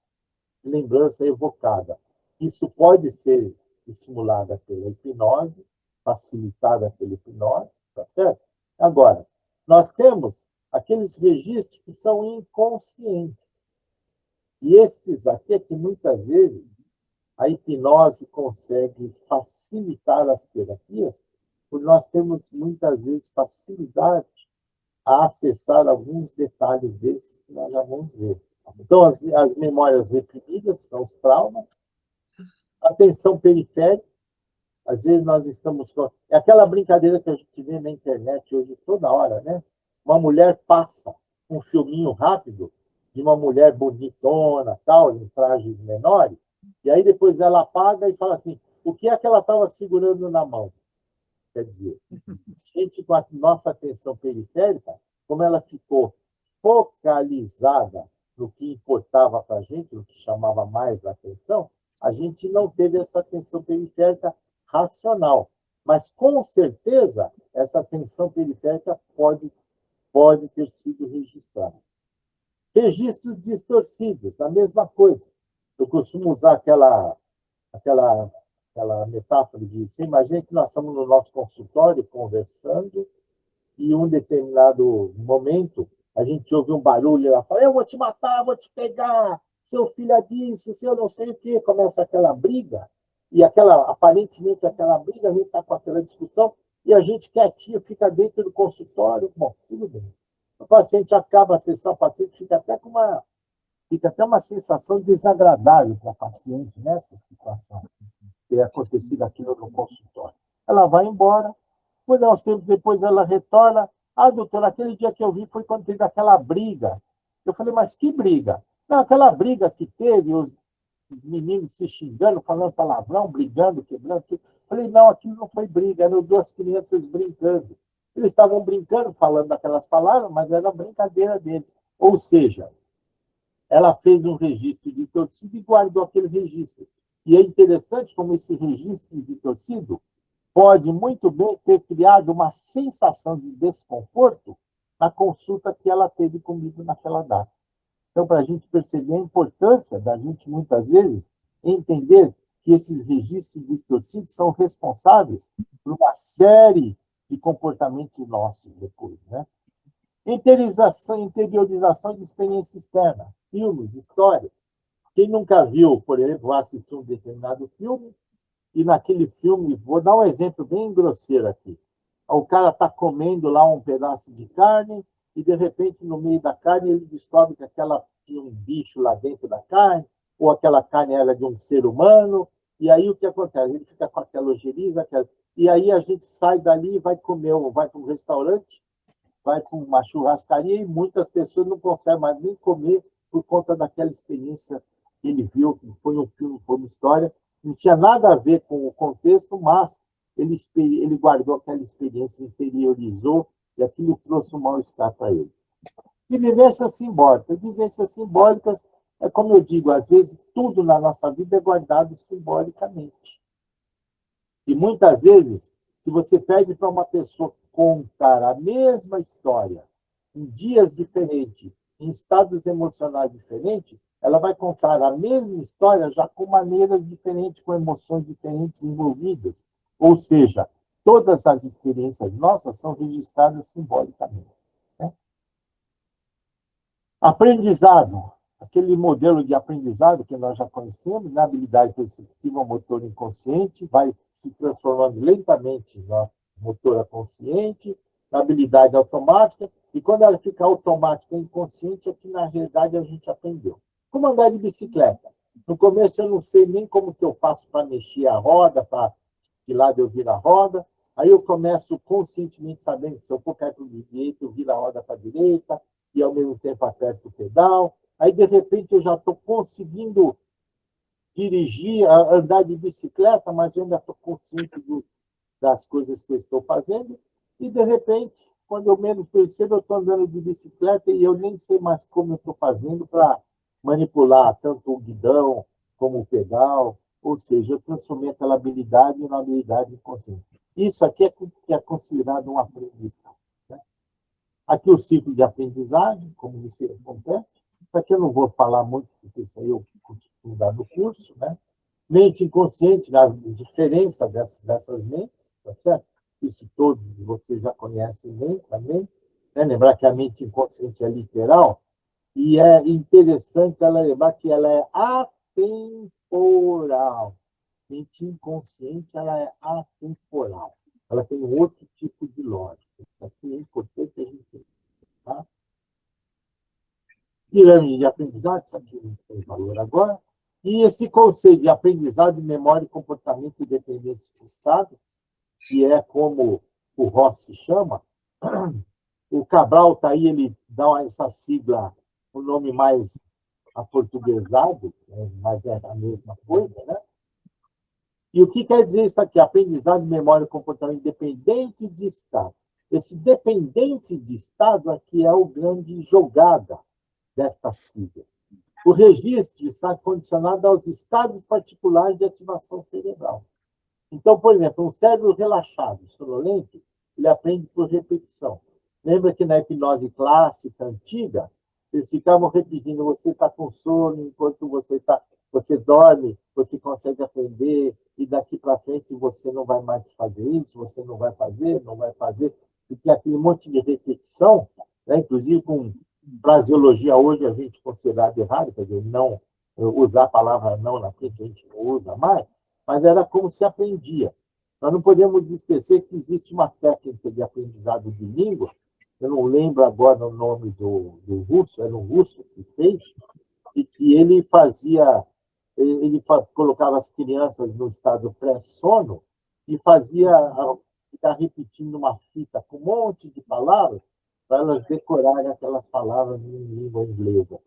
lembrança evocada. Isso pode ser estimulada pela hipnose, facilitada pela hipnose, tá certo? Agora, nós temos aqueles registros que são inconscientes. E estes aqui é que muitas vezes a hipnose consegue facilitar as terapias, porque nós temos muitas vezes facilidade a acessar alguns detalhes desses que nós já vamos ver. Então, as memórias reprimidas são os traumas, a atenção periférica, às vezes nós estamos. É aquela brincadeira que a gente vê na internet hoje toda hora, né? Uma mulher passa um filminho rápido de uma mulher bonitona, tal, em trajes menores, e aí depois ela apaga e fala assim: o que é que ela estava segurando na mão? Quer dizer, gente com a nossa atenção periférica, como ela ficou focalizada no que importava para a gente, no que chamava mais a atenção, a gente não teve essa atenção periférica racional. Mas, com certeza, essa atenção periférica pode ter sido registrada. Registros distorcidos, a mesma coisa. Eu costumo usar aquela, aquela metáfora de você imagina que nós estamos no nosso consultório conversando e em um determinado momento a gente ouve um barulho e ela fala: eu vou te matar, eu vou te pegar, seu filho é disso, seu não sei o quê. Começa aquela briga, e aparentemente aquela briga, a gente está com aquela discussão, e a gente quietinho fica dentro do consultório. Bom, tudo bem. O paciente acaba a sessão, o paciente fica até com fica até uma sensação desagradável para a paciente nessa situação, ter acontecido aquilo no consultório. Ela vai embora, por uns tempos depois ela retorna. Ah, doutor, aquele dia que eu vi foi quando teve aquela briga. Eu falei, mas que briga? Não, aquela briga que teve, os meninos se xingando, falando palavrão, brigando, quebrando tudo. Eu falei, não, aquilo não foi briga, eram duas crianças brincando. Eles estavam brincando, falando aquelas palavras, mas era brincadeira deles. Ou seja, ela fez um registro de torcido e guardou aquele registro. E é interessante como esse registro de torcido pode muito bem ter criado uma sensação de desconforto na consulta que ela teve comigo naquela data. Então, para a gente perceber a importância da gente, muitas vezes, entender que esses registros distorcidos são responsáveis por uma série de comportamentos nossos depois, né? Interiorização de experiência externa, filmes, histórias. Quem nunca viu, por exemplo, assistir um determinado filme, e naquele filme, vou dar um exemplo bem grosseiro aqui. O cara está comendo lá um pedaço de carne e, de repente, no meio da carne, ele descobre que aquela tinha um bicho lá dentro da carne, ou aquela carne era de um ser humano, e aí o que acontece? Ele fica com aquela ojeriza, e aí a gente sai dali e vai comer, vai para um restaurante, vai para uma churrascaria, e muitas pessoas não conseguem mais nem comer por conta daquela experiência que ele viu, que foi um filme, foi uma história, não tinha nada a ver com o contexto, mas ele guardou aquela experiência, interiorizou, e aquilo trouxe um mal-estar para ele. E vivências simbólicas. Vivências simbólicas é como eu digo, às vezes tudo na nossa vida é guardado simbolicamente. E muitas vezes, se você pede para uma pessoa contar a mesma história, em dias diferentes, em estados emocionais diferentes, ela vai contar a mesma história já com maneiras diferentes, com emoções diferentes envolvidas. Ou seja, todas as experiências nossas são registradas simbolicamente. Né? Aprendizado. Aquele modelo de aprendizado que nós já conhecemos, na habilidade perceptiva motor inconsciente, vai se transformando lentamente na motora consciente, na habilidade automática, e quando ela fica automática e inconsciente, é que na realidade a gente aprendeu. Como andar de bicicleta. No começo eu não sei nem como que eu faço para mexer a roda, para que lado eu viro a roda, aí eu começo conscientemente sabendo que se eu for cair para o direito, eu viro a roda para a direita, e ao mesmo tempo aperto o pedal. Aí, de repente, eu já estou conseguindo dirigir, andar de bicicleta, mas eu ainda estou consciente das coisas que eu estou fazendo. E, de repente, quando eu menos percebo, eu estou andando de bicicleta e eu nem sei mais como eu estou fazendo para manipular tanto o guidão como o pedal. Ou seja, eu transformei aquela habilidade em uma habilidade inconsciente. Isso aqui é considerado um aprendizado. Né? Aqui o ciclo de aprendizagem, como isso acontece. Isso aqui eu não vou falar muito, porque isso aí eu costumo dar no curso, né? Mente inconsciente, a diferença dessas mentes, tá certo? Isso todos vocês já conhecem bem também. Né? Lembrar que a mente inconsciente é literal, e é interessante ela lembrar que ela é atemporal. Mente inconsciente, ela é atemporal. Ela tem um outro tipo de lógica. Isso aqui é importante a gente ter, tá? Pirâmide de aprendizado, isso aqui não tem valor agora. E esse conceito de aprendizado, memória e comportamento independente de estado, que é como o Ross se chama, o Cabral está aí, ele dá essa sigla, o nome mais aportuguesado, né? Mas é a mesma coisa, né? E o que quer dizer isso aqui? Aprendizado, memória e comportamento independente de estado. Esse dependente de estado aqui é o grande jogada desta sigla. O registro está condicionado aos estados particulares de ativação cerebral. Então, por exemplo, um cérebro relaxado, sonolento, ele aprende por repetição. Lembra que na hipnose clássica, antiga, eles ficavam repetindo, você está com sono, enquanto você dorme, você consegue aprender, e daqui para frente você não vai mais fazer isso, você não vai fazer, porque aquele monte de repetição, né, inclusive com fraseologia hoje a gente considerado errado, quer dizer, não usar a palavra não na frente, a gente não usa mais, mas era como se aprendia. Nós não podemos esquecer que existe uma técnica de aprendizado de língua, eu não lembro agora o nome do russo, era um russo que fez, e que ele colocava as crianças no estado pré-sono e fazia ficar repetindo uma fita com um monte de palavras para elas decorarem aquelas palavras em língua inglesa.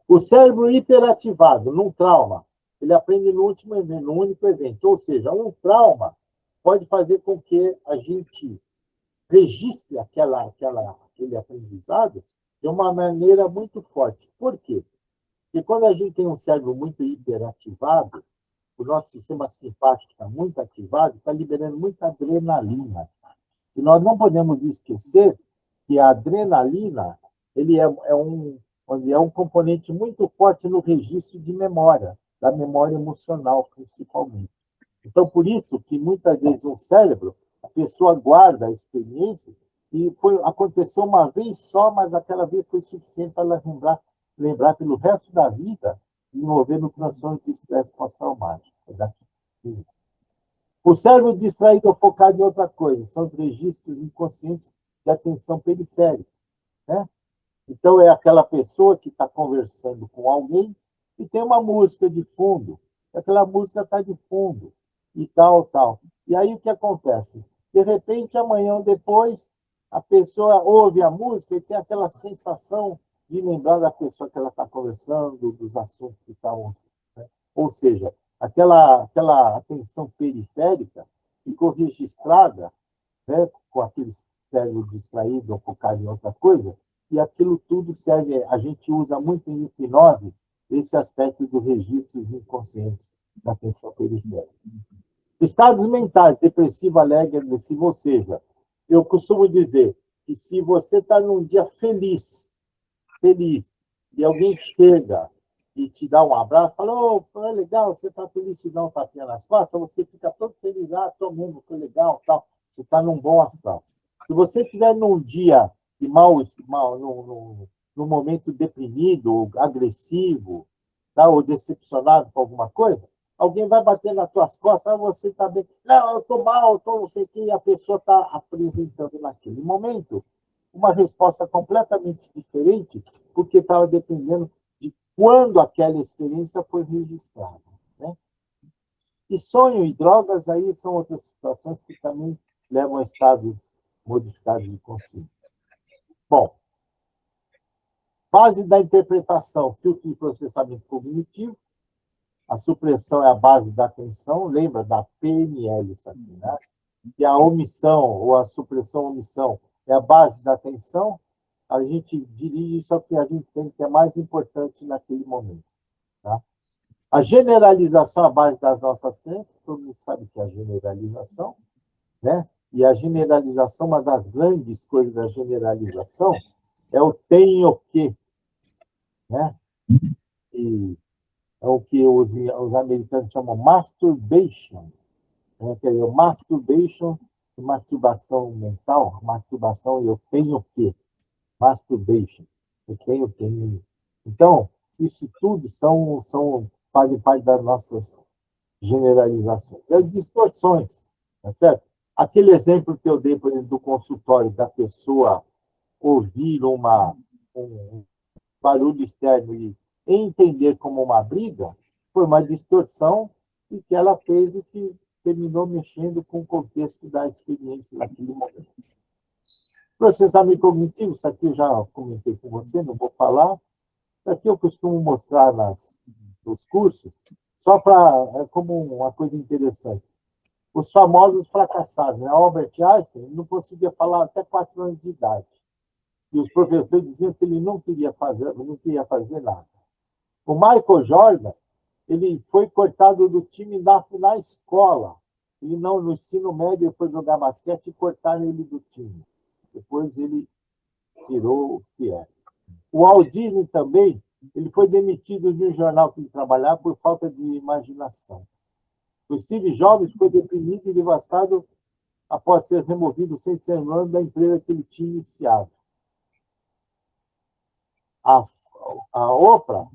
O cérebro hiperativado, num trauma, ele aprende no único evento. Ou seja, um trauma pode fazer com que a gente registre aquele aprendizado de uma maneira muito forte. Por quê? Porque quando a gente tem um cérebro muito hiperativado, o nosso sistema simpático está muito ativado, está liberando muita adrenalina. E nós não podemos esquecer que a adrenalina ele é um componente muito forte no registro de memória, da memória emocional, principalmente. Então, por isso que muitas vezes no cérebro, a pessoa guarda experiências e aconteceu uma vez só, mas aquela vez foi suficiente para ela lembrar pelo resto da vida, desenvolvendo transtorno de estresse pós-traumático. O cérebro distraído ou focado em outra coisa são os registros inconscientes de atenção periférica, né? Então, é aquela pessoa que está conversando com alguém e tem uma música de fundo. Aquela música está de fundo e tal, tal. E aí, o que acontece? De repente, amanhã ou depois, a pessoa ouve a música e tem aquela sensação de lembrar da pessoa que ela está conversando, dos assuntos que estavam... Né? Ou seja, aquela atenção periférica ficou registrada, né, com aquele cérebro distraído ou focado em outra coisa, e aquilo tudo serve, a gente usa muito em hipnose esse aspecto dos registros inconscientes da atenção periférica. Estados mentais, depressivo, alegre, agressivo, ou seja, eu costumo dizer que se você está num dia feliz, e alguém chega e te dá um abraço, fala, oh, é legal, você está feliz, te dá um tapinha nas costas, você fica todo feliz, tô mesmo, foi legal, tal, você está num bom astral. Se você estiver num dia de num momento deprimido, ou agressivo, tá, ou decepcionado com alguma coisa, alguém vai bater nas tuas costas, você está bem, não, eu estou mal, estou não sei o que, e a pessoa está apresentando naquele momento uma resposta completamente diferente, porque estava dependendo de quando aquela experiência foi registrada. Né? E sonho e drogas aí são outras situações que também levam a estados modificados de consciência. Bom, base da interpretação, filtro de processamento cognitivo, a supressão é a base da atenção, lembra da PNL isso aqui, né? E a omissão, ou a supressão-omissão, é a base da atenção, a gente dirige isso ao que a gente tem que é mais importante naquele momento. Tá? A generalização é a base das nossas crenças, todo mundo sabe que é a generalização, né? E a generalização, uma das grandes coisas da generalização, é o tenho que, né? E é o que os americanos chamam masturbation, né? Que é o masturbation, masturbação mental, masturbação, eu tenho que, masturbation, eu tenho que. Então, isso tudo fazem parte das nossas generalizações. As distorções, tá certo? Aquele exemplo que eu dei, por exemplo, do consultório, da pessoa ouvir um barulho externo e entender como uma briga, foi uma distorção e que ela fez e que terminou mexendo com o contexto da experiência naquele momento. Processamento cognitivo, isso aqui eu já comentei com você, não vou falar. Isso aqui eu costumo mostrar nos cursos, só como uma coisa interessante. Os famosos fracassados. Né? Albert Einstein não conseguia falar até 4 anos de idade. E os professores diziam que ele não queria fazer nada. O Michael Jordan, ele foi cortado do time na escola. Ele não, no ensino médio, ele foi jogar basquete e cortaram ele do time. Depois ele virou o que é. O Walt Disney também, ele foi demitido de um jornal que ele trabalhava por falta de imaginação. O Steve Jobs foi deprimido e devastado após ser removido sem ser nome da empresa que ele tinha iniciado. A Oprah,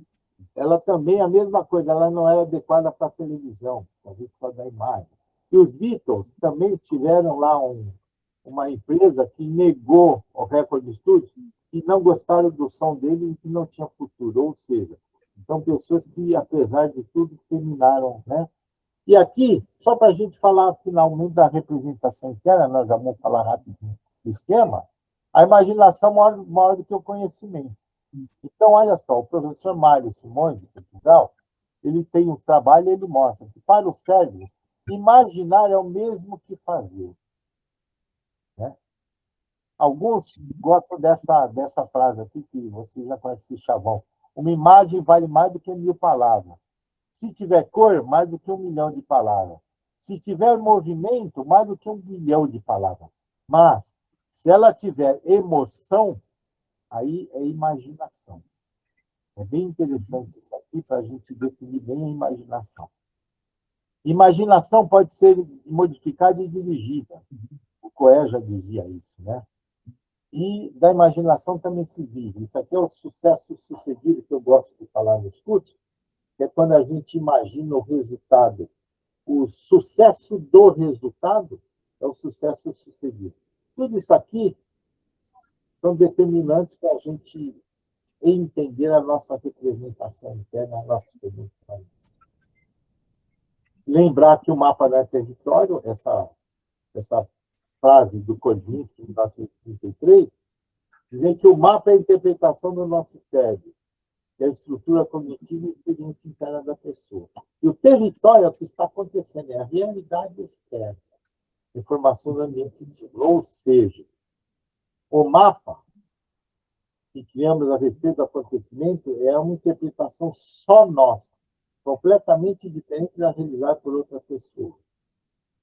ela também é a mesma coisa, ela não era adequada para a televisão, a gente pode dar imagem. E os Beatles também tiveram lá uma empresa que negou o recorde de estúdio, que não gostaram do som deles e que não tinha futuro. Ou seja, são pessoas que, apesar de tudo, terminaram, né? E aqui, só para a gente falar finalmente da representação interna, nós já vamos falar rapidinho do esquema, a imaginação maior do que o conhecimento. Então, olha só, o professor Mário Simões, de Portugal, ele tem um trabalho e ele mostra que, para o cérebro, imaginar é o mesmo que fazer. Né? Alguns gostam dessa frase aqui, que vocês já conhecem esse chavão. Uma imagem vale mais do que 1000 palavras. Se tiver cor, mais do que 1 milhão de palavras. Se tiver movimento, mais do que 1 bilhão de palavras. Mas, se ela tiver emoção, aí é imaginação. É bem interessante isso aqui para a gente definir bem a imaginação. Imaginação pode ser modificada e dirigida. O Coé já dizia isso, né? E da imaginação também se vive. Isso aqui é o sucesso sucedido que eu gosto de falar nos cursos, que é quando a gente imagina o resultado. O sucesso do resultado é o sucesso sucedido. Tudo isso aqui são determinantes para a gente entender a nossa representação interna, a nossa experiência. Lembrar que o mapa não é território, essa frase do Corvin, de 1933, dizer que o mapa é a interpretação do nosso cérebro, que é a estrutura cognitiva e a experiência interna da pessoa. E o território é o que está acontecendo, é a realidade externa, informação do ambiente externo. Ou seja, o mapa que criamos a respeito do acontecimento é uma interpretação só nossa, completamente diferente da realizada por outra pessoa.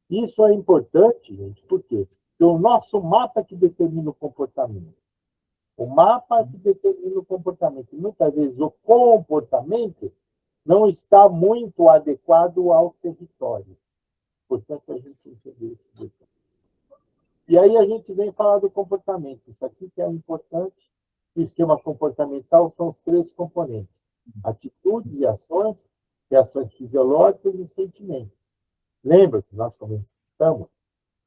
Isso é importante, gente, por quê? Porque o nosso mapa é que determina o comportamento. O mapa é que determina o comportamento. Muitas vezes o comportamento não está muito adequado ao território. Portanto, a gente entender esse detalhe. E aí a gente vem falar do comportamento. Isso aqui que é importante. O esquema comportamental são os 3 componentes: atitudes e ações, reações fisiológicas e sentimentos. Lembra que nós começamos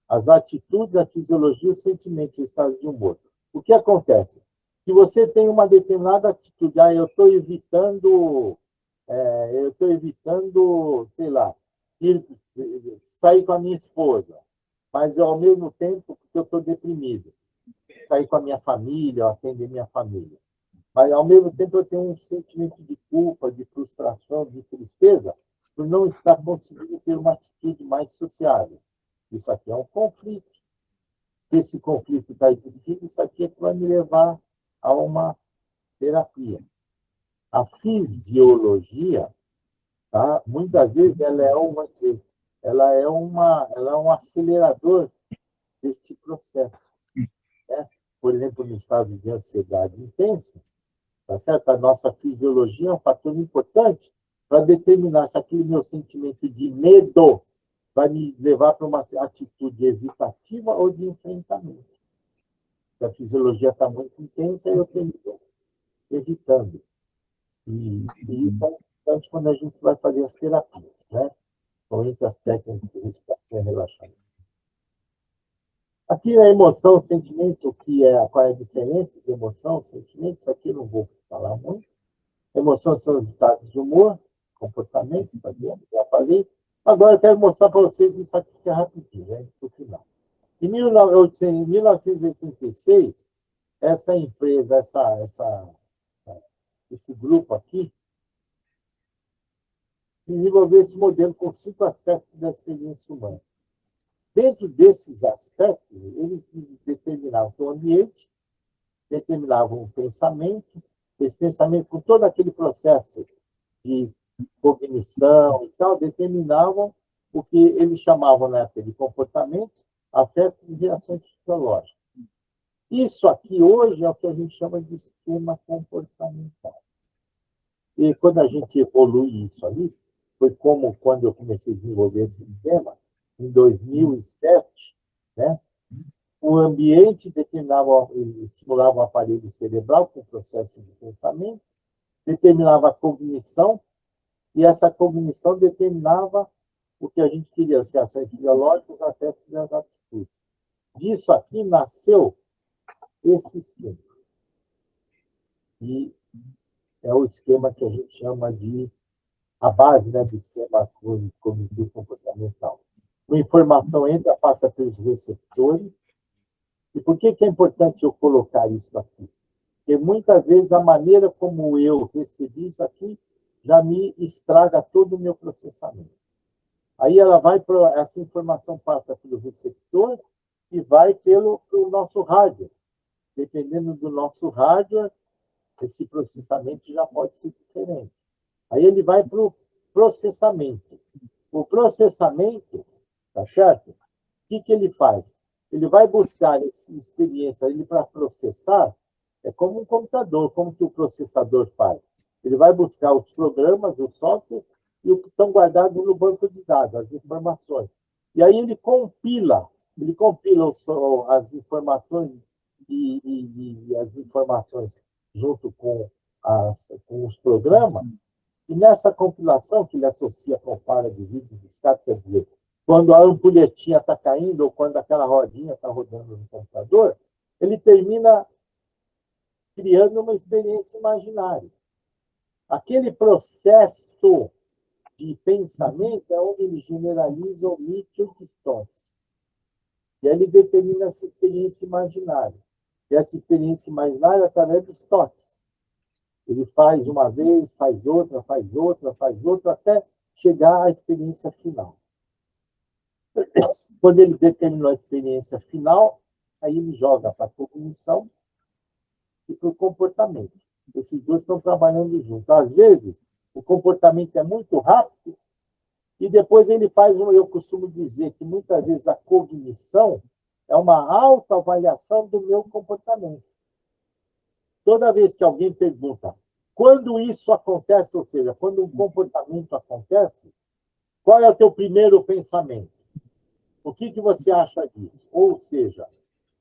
as atitudes, a fisiologia, os sentimentos, o estado de humor. O que acontece? Se você tem uma determinada atitude, eu estou evitando, sei lá, sair com a minha esposa, mas ao mesmo tempo porque eu estou deprimido, sair com a minha família, atender minha família. Mas ao mesmo tempo eu tenho um sentimento de culpa, de frustração, de tristeza, por não estar conseguindo ter uma atitude mais sociável. Isso aqui é um conflito. Se esse conflito está existindo, isso aqui é que vai me levar a uma terapia. A fisiologia, tá? Muitas vezes, ela é um acelerador deste processo. Né? Por exemplo, no estado de ansiedade intensa, tá certo? A nossa fisiologia é um fator importante para determinar se aquele meu sentimento de medo vai me levar para uma atitude evitativa ou de enfrentamento. Se a fisiologia está muito intensa, eu tenho evitando. E isso é importante quando a gente vai fazer as terapias, né? São entre as técnicas de respiração e relaxamento. Aqui a emoção, sentimento, qual é a diferença de emoção, sentimento, isso aqui eu não vou falar muito. Emoções são os estados de humor, comportamento, já falei. Agora eu quero mostrar para vocês isso aqui que é rapidinho, né? No final. Em 1986, essa empresa, esse grupo aqui, desenvolveu esse modelo com 5 aspectos da experiência humana. Dentro desses aspectos, eles determinavam o ambiente, determinavam o pensamento, esse pensamento com todo aquele processo de cognição e tal, determinavam o que eles chamavam na época de comportamento, afetos e reações fisiológicas. Isso aqui hoje é o que a gente chama de esquema comportamental. E quando a gente evolui isso ali, foi como quando eu comecei a desenvolver esse sistema, em 2007, né? O ambiente estimulava o aparelho cerebral com o processo de pensamento, determinava a cognição, e essa cognição determinava o que a gente queria, as reações fisiológicas, os afetos e as atitudes. Disso aqui nasceu esse esquema. e é o esquema que a gente chama de a base, né, do esquema cognitivo comportamental. A informação entra, passa pelos receptores. E por que é importante eu colocar isso aqui? Porque muitas vezes a maneira como eu recebi isso aqui já me estraga todo o meu processamento. Aí essa informação passa pelo receptor e vai pelo nosso hardware. Dependendo do nosso hardware, esse processamento já pode ser diferente. Aí ele vai para o processamento. O processamento, tá certo? O que ele faz? Ele vai buscar essa experiência, ele para processar, é como um computador, como que o processador faz? Ele vai buscar os programas, os softwares, e o que estão guardados no banco de dados, as informações. E aí ele compila as informações e as informações junto com os programas, e nessa compilação, que ele associa com para de vídeo descarte, quer dizer, quando a ampulhetinha está caindo ou quando aquela rodinha está rodando no computador, ele termina criando uma experiência imaginária. Aquele processo de pensamento é onde ele generaliza, omite ou distorce. E aí ele determina essa experiência imaginária. E essa experiência imaginária através dos toques. Ele faz uma vez, faz outra, até chegar à experiência final. Quando ele determinou a experiência final, aí ele joga para a cognição e para o comportamento. Esses dois estão trabalhando juntos. Às vezes, o comportamento é muito rápido e depois ele faz, eu costumo dizer que muitas vezes a cognição é uma autoavaliação do meu comportamento. Toda vez que alguém pergunta quando isso acontece, ou seja, quando um comportamento acontece, qual é o teu primeiro pensamento? O que você acha disso? Ou seja,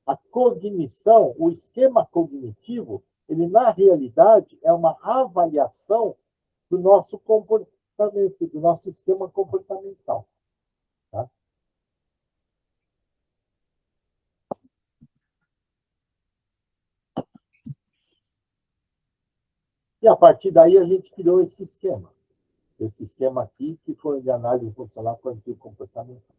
a cognição, o esquema cognitivo, ele na realidade é uma avaliação do nosso comportamento, do nosso esquema comportamental. Tá? E a partir daí a gente criou esse esquema. Esse esquema aqui, que foi de análise funcional cognitivo comportamental.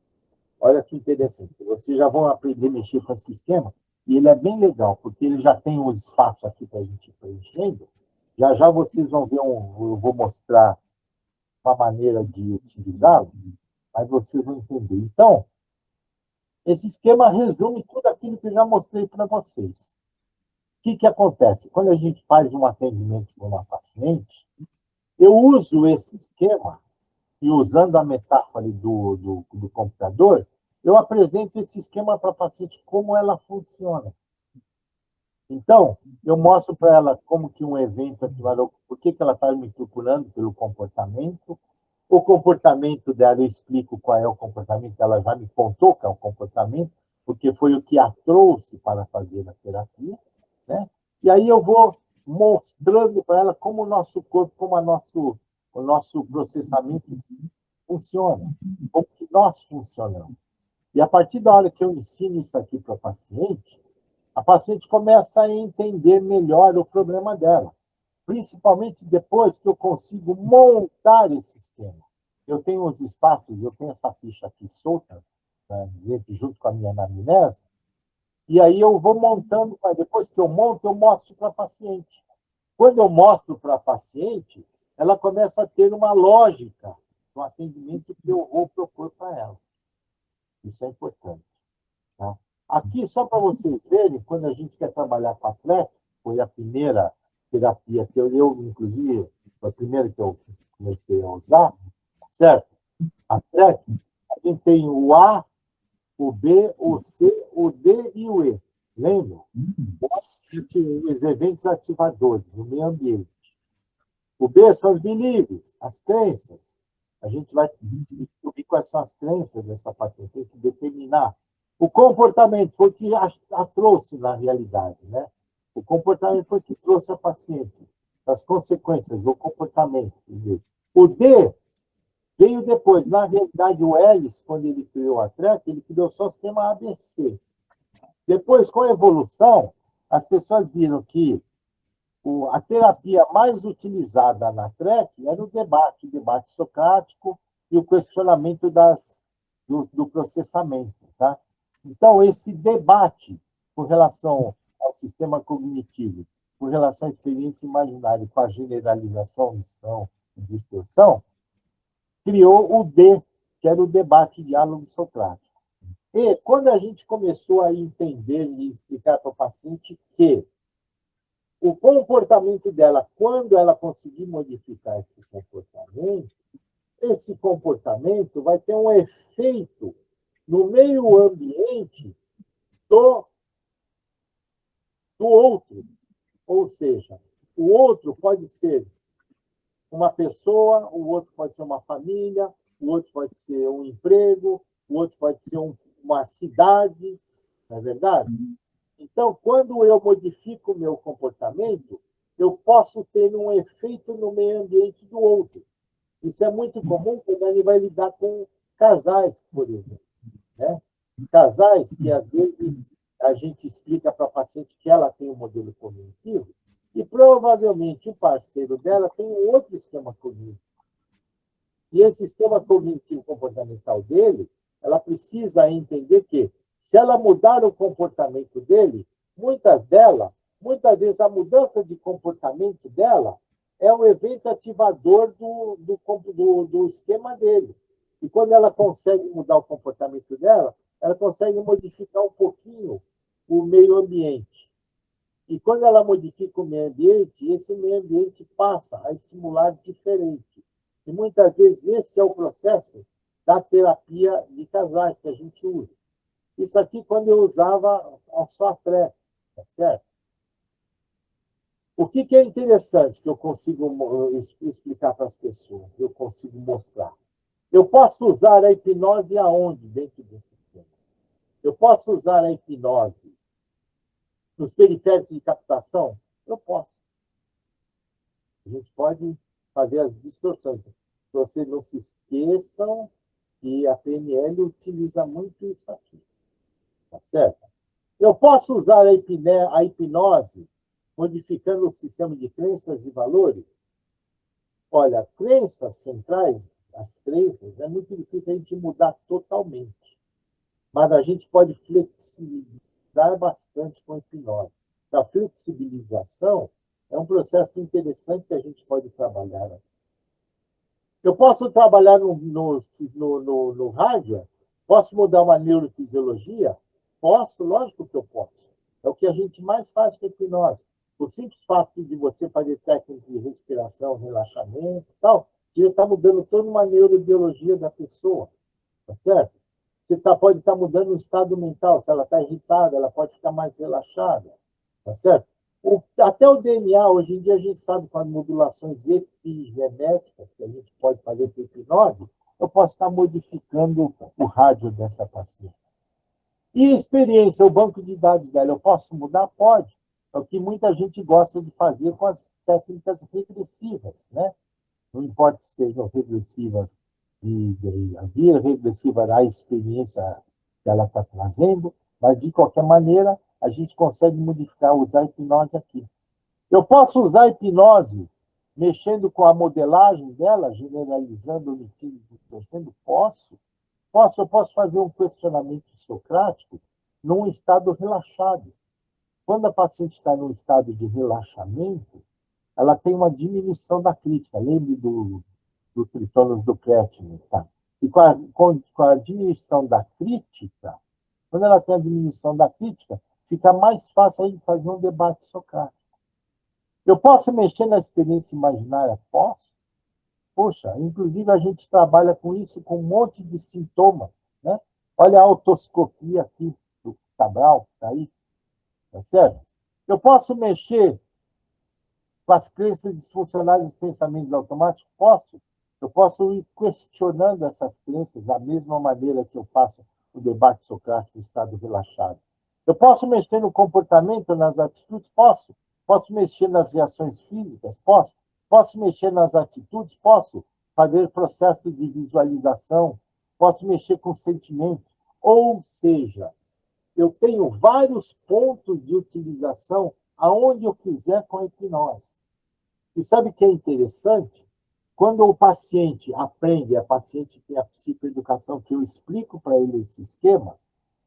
Olha que interessante. Vocês já vão aprender a mexer com esse esquema, e ele é bem legal, porque ele já tem os espaços aqui para a gente ir preenchendo. Já já vocês vão ver, eu vou mostrar uma maneira de utilizá-lo, mas vocês vão entender. Então, esse esquema resume tudo aquilo que eu já mostrei para vocês. O que acontece? Quando a gente faz um atendimento para uma paciente, eu uso esse esquema, e usando a metáfora do computador, eu apresento esse esquema para a paciente, como ela funciona. Então, eu mostro para ela como que um evento ativará, por que ela está me procurando pelo comportamento. O comportamento dela, eu explico qual é o comportamento, ela já me contou qual é o comportamento, porque foi o que a trouxe para fazer a terapia, né? E aí eu vou mostrando para ela como o nosso corpo, como o nosso processamento funciona, como que nós funcionamos. E a partir da hora que eu ensino isso aqui para a paciente começa a entender melhor o problema dela, principalmente depois que eu consigo montar esse esquema. Eu tenho os espaços, eu tenho essa ficha aqui solta, né, junto com a minha anamnese, e aí eu vou montando, depois que eu monto, eu mostro para a paciente. Quando eu mostro para a paciente, ela começa a ter uma lógica no atendimento que eu vou propor para ela. Isso é importante. Tá? Aqui, só para vocês verem, quando a gente quer trabalhar com atleta, foi a primeira terapia que eu inclusive, foi a primeira que eu comecei a usar, certo? Atleta, a gente tem o A, o B, o C, o D e o E. Lembra? Os eventos ativadores, o meio ambiente. O B são os beliefs, as crenças. A gente vai descobrir quais são as crenças dessa paciente, tem que determinar. O comportamento foi o que a trouxe na realidade, né? O comportamento foi o que trouxe a paciente, as consequências do comportamento. O D veio depois. Na realidade, o Ellis, quando ele criou a TREC, ele criou só o sistema ABC. Depois, com a evolução, as pessoas viram que A terapia mais utilizada na TREC era o debate socrático e o questionamento do processamento. Tá? Então, esse debate com relação ao sistema cognitivo, com relação à experiência imaginária, com a generalização, missão e distorção, criou o D, que era o debate diálogo socrático. E quando a gente começou a entender e explicar para o paciente que o comportamento dela, quando ela conseguir modificar esse comportamento vai ter um efeito no meio ambiente do outro. Ou seja, o outro pode ser uma pessoa, o outro pode ser uma família, o outro pode ser um emprego, o outro pode ser uma cidade, não é verdade? Então, quando eu modifico o meu comportamento, eu posso ter um efeito no meio ambiente do outro. Isso é muito comum quando ele vai lidar com casais, por exemplo. Né? Casais que, às vezes, a gente explica para a paciente que ela tem um modelo cognitivo e, provavelmente, o parceiro dela tem um outro esquema cognitivo. E esse esquema cognitivo comportamental dele, ela precisa entender que, se ela mudar o comportamento dele, muitas vezes a mudança de comportamento dela é um evento ativador do esquema dele. E quando ela consegue mudar o comportamento dela, ela consegue modificar um pouquinho o meio ambiente. E quando ela modifica o meio ambiente, esse meio ambiente passa a estimular diferente. E muitas vezes esse é o processo da terapia de casais que a gente usa. Isso aqui quando eu usava só a pré, tá certo? O que é interessante que eu consigo explicar para as pessoas, eu consigo mostrar? Eu posso usar a hipnose aonde dentro desse sistema? Eu posso usar a hipnose nos periféricos de captação? Eu posso. A gente pode fazer as distorções. Vocês não se esqueçam que a PNL utiliza muito isso aqui. Tá certo? Eu posso usar a hipnose modificando o sistema de crenças e valores? Olha, crenças centrais, as crenças, é muito difícil a gente mudar totalmente. Mas a gente pode flexibilizar bastante com a hipnose. A flexibilização é um processo interessante que a gente pode trabalhar. Eu posso trabalhar no hardware? Posso mudar uma neurofisiologia? Posso, lógico que eu posso. É o que a gente mais faz com a hipnose. O simples fato de você fazer técnicas de respiração, relaxamento e tal, você está mudando toda uma neurobiologia da pessoa. Tá certo? Você pode estar mudando o estado mental. Se ela está irritada, ela pode ficar mais relaxada. Tá certo? Até o DNA, hoje em dia, a gente sabe com as modulações epigenéticas que a gente pode fazer com hipnose, eu posso estar modificando o rádio dessa paciente. E experiência, o banco de dados dela, eu posso mudar? Pode. É o que muita gente gosta de fazer com as técnicas regressivas, né? Não importa se sejam regressivas a via regressiva da experiência que ela está trazendo, mas, de qualquer maneira, a gente consegue modificar, usar a hipnose aqui. Eu posso usar a hipnose mexendo com a modelagem dela, generalizando, omitindo, distorcendo? Posso. Eu posso fazer um questionamento socrático num estado relaxado. Quando a paciente está num estado de relaxamento, ela tem uma diminuição da crítica. Lembre do Tritônus do Crétino. Tá? E com a diminuição da crítica, quando ela tem a diminuição da crítica, fica mais fácil aí de fazer um debate socrático. Eu posso mexer na experiência imaginária? Posso. Poxa, inclusive a gente trabalha com isso, com um monte de sintomas. Né? Olha a autoscopia aqui do Cabral, que está aí. Tá certo? Eu posso mexer com as crenças disfuncionais dos pensamentos automáticos? Posso. Eu posso ir questionando essas crenças da mesma maneira que eu faço o debate socrático em estado relaxado. Eu posso mexer no comportamento, nas atitudes? Posso. Posso mexer nas reações físicas? Posso. Posso mexer nas atitudes? Posso. Fazer processo de visualização? Posso mexer com sentimentos? Ou seja, eu tenho vários pontos de utilização aonde eu quiser com a hipnose. E sabe o que é interessante? Quando o paciente aprende, a paciente tem a psicoeducação, que eu explico para ele esse esquema,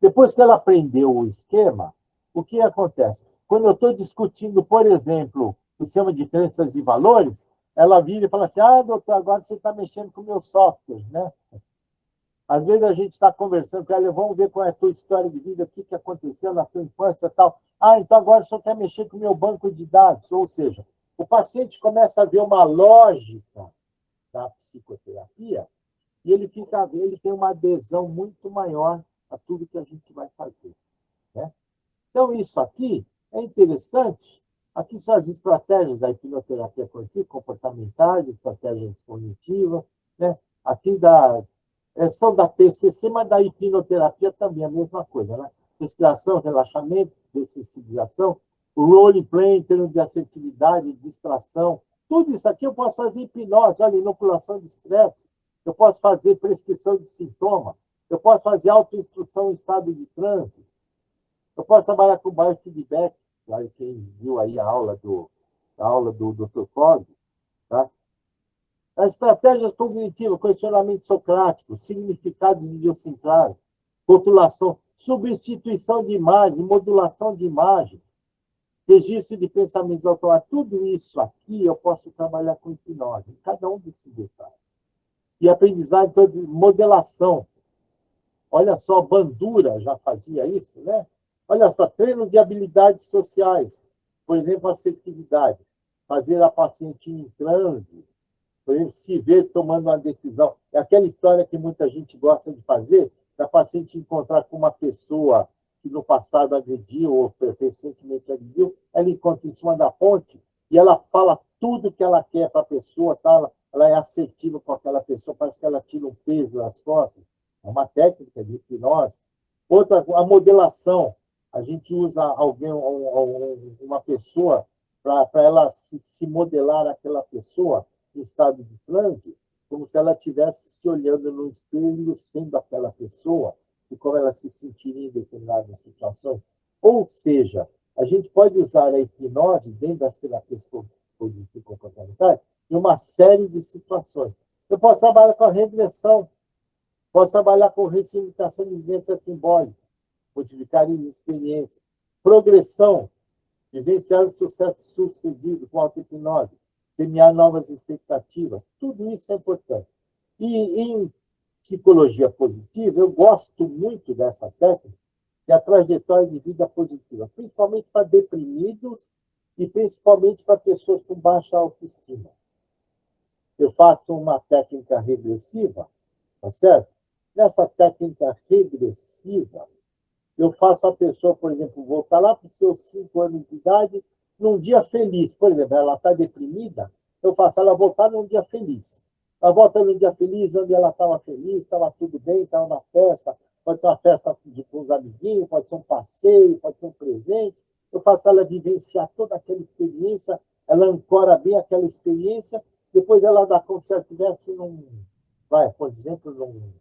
depois que ela aprendeu o esquema, o que acontece? Quando eu estou discutindo, por exemplo, o sistema de crenças e valores, ela vira e fala assim, doutor, agora você está mexendo com meus softwares, né? Às vezes a gente está conversando com ela, vamos ver qual é a tua história de vida, o que aconteceu na tua infância e tal. Então agora o senhor quer mexer com o meu banco de dados. Ou seja, o paciente começa a ver uma lógica da psicoterapia e ele tem uma adesão muito maior a tudo que a gente vai fazer, né? Então, isso aqui é interessante. Aqui são as estratégias da hipnoterapia comportamentais, estratégias cognitivas, né? Aqui são da PCC, mas da hipnoterapia também é a mesma coisa, né? Respiração, relaxamento, dessensibilização, o role-play em termos de assertividade, distração. Tudo isso aqui eu posso fazer hipnose, olha, inoculação de estresse, eu posso fazer prescrição de sintoma, eu posso fazer autoinstrução em estado de transe, eu posso trabalhar com biofeedback, claro, quem viu aí a aula do Dr. Fogg, tá? As estratégias cognitivas, questionamento socrático, significados idiosincráticos, rotulação, substituição de imagem, modulação de imagens, registro de pensamentos automáticos, tudo isso aqui eu posso trabalhar com hipnose, em cada um desses detalhes. E aprendizagem de modelação. Olha só, Bandura já fazia isso, né? Olha só, treinos de habilidades sociais, por exemplo, assertividade, fazer a paciente em transe, por exemplo, se ver tomando uma decisão. É aquela história que muita gente gosta de fazer, da paciente encontrar com uma pessoa que no passado agrediu ou recentemente agrediu, ela encontra em cima da ponte e ela fala tudo que ela quer para a pessoa, tá? Ela é assertiva com aquela pessoa, parece que ela tira um peso das costas. É uma técnica de hipnose. Outra, a modelação. A gente usa uma pessoa para ela se modelar aquela pessoa em estado de transe, como se ela estivesse se olhando no espelho, sendo aquela pessoa, e como ela se sentiria em determinadas situações. Ou seja, a gente pode usar a hipnose dentro das terapias cognitivo-comportamentais em uma série de situações. Eu posso trabalhar com a regressão, posso trabalhar com ressignificação de vivência simbólica, modificar as experiências, progressão, vivenciar o sucesso sucedido com auto-hipnose, semear novas expectativas, tudo isso é importante. E em psicologia positiva, eu gosto muito dessa técnica, que é a trajetória de vida positiva, principalmente para deprimidos e principalmente para pessoas com baixa autoestima. Eu faço uma técnica regressiva, tá certo? Nessa técnica regressiva, eu faço a pessoa, por exemplo, voltar lá para os seus 5 anos de idade, num dia feliz. Por exemplo, ela está deprimida, eu faço ela voltar num dia feliz. Ela volta num dia feliz, onde ela estava feliz, estava tudo bem, estava na festa. Pode ser uma festa com os amiguinhos, pode ser um passeio, pode ser um presente. Eu faço ela vivenciar toda aquela experiência, ela ancora bem aquela experiência, depois ela dá como se ela estivesse por exemplo, num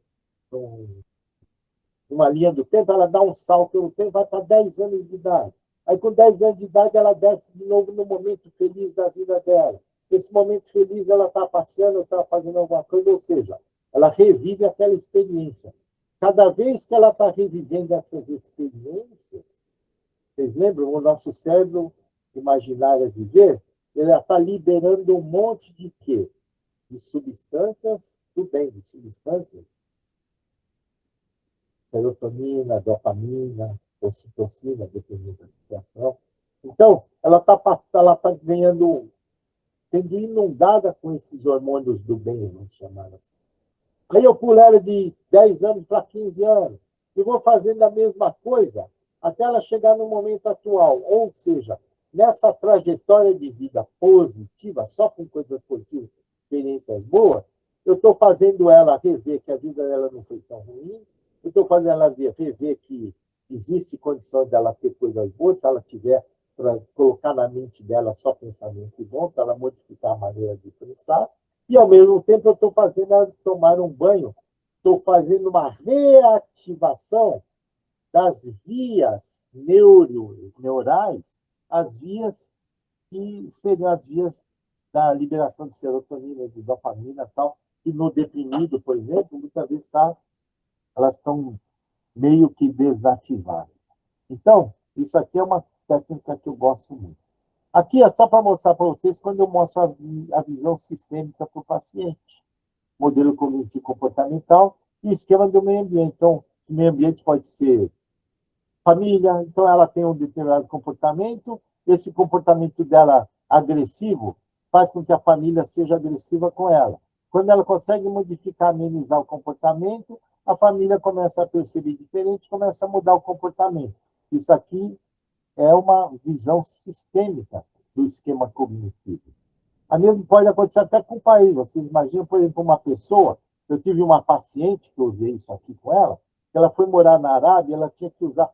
uma linha do tempo, ela dá um salto no tempo, vai para 10 anos de idade. Aí, com 10 anos de idade, ela desce de novo no momento feliz da vida dela. Nesse momento feliz, ela está passeando, está fazendo alguma coisa, ou seja, ela revive aquela experiência. Cada vez que ela está revivendo essas experiências, vocês lembram? O nosso cérebro imaginário a viver, ele está liberando um monte de quê? De substâncias, tudo bem, de substâncias serotonina, dopamina, ocitocina, dependendo da situação. Então, ela tá ganhando, sendo inundada com esses hormônios do bem, vamos chamar assim. Aí eu pulo ela de 10 anos para 15 anos e vou fazendo a mesma coisa até ela chegar no momento atual. Ou seja, nessa trajetória de vida positiva, só com coisas positivas, experiências boas, eu estou fazendo ela rever que a vida dela não foi tão ruim, eu estou fazendo ela rever que existe condição dela ter coisas boas, se ela tiver para colocar na mente dela só pensamento bom, se ela modificar a maneira de pensar, e, ao mesmo tempo, eu estou fazendo ela tomar um banho, estou fazendo uma reativação das vias neurais as vias que seriam as vias da liberação de serotonina, de dopamina e tal, e no deprimido, por exemplo, muitas vezes elas estão meio que desativadas. Então, isso aqui é uma técnica que eu gosto muito. Aqui é só para mostrar para vocês quando eu mostro a visão sistêmica para o paciente. Modelo cognitivo comportamental e o esquema do meio ambiente. Então, o meio ambiente pode ser família, então ela tem um determinado comportamento, esse comportamento dela agressivo faz com que a família seja agressiva com ela. Quando ela consegue modificar, amenizar o comportamento, a família começa a perceber diferente, começa a mudar o comportamento. Isso aqui é uma visão sistêmica do esquema cognitivo. A mesma pode acontecer até com o país. Vocês imaginam, por exemplo, uma pessoa, eu tive uma paciente que eu usei isso aqui com ela, ela foi morar na Arábia, ela tinha que usar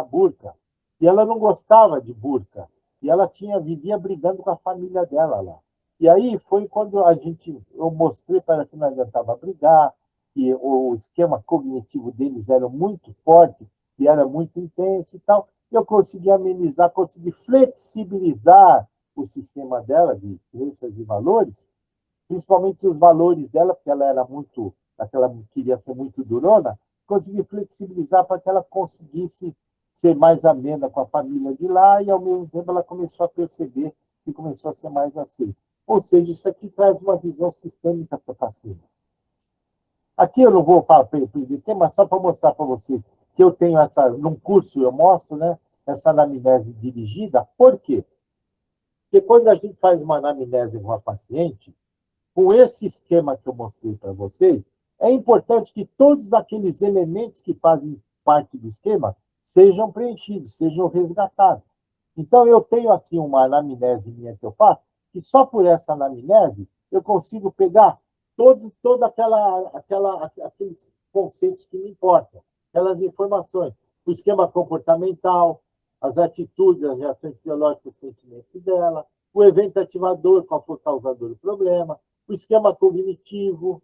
burca, e ela não gostava de burca, e ela vivia brigando com a família dela lá. E aí foi quando eu mostrei para ela que não adiantava brigar, que o esquema cognitivo deles era muito forte, e era muito intenso e tal, eu consegui amenizar, consegui flexibilizar o sistema dela de crenças e valores, principalmente os valores dela, porque ela era muito, aquela queria ser muito durona, consegui flexibilizar para que ela conseguisse ser mais amena com a família de lá e, ao mesmo tempo, ela começou a perceber que começou a ser mais assim. Ou seja, isso aqui traz uma visão sistêmica para o paciente. Aqui eu não vou falar para ele, mas só para mostrar para você que eu tenho num curso eu mostro, né, essa anamnese dirigida. Por quê? Porque quando a gente faz uma anamnese com a paciente, com esse esquema que eu mostrei para vocês, é importante que todos aqueles elementos que fazem parte do esquema sejam preenchidos, sejam resgatados. Então, eu tenho aqui uma anamnese minha que eu faço, que só por essa anamnese eu consigo pegar todo aqueles conceitos que me importam, aquelas informações, o esquema comportamental, as atitudes, as reações biológicas, os sentimentos dela, o evento ativador, qual foi o causador do problema, o esquema cognitivo,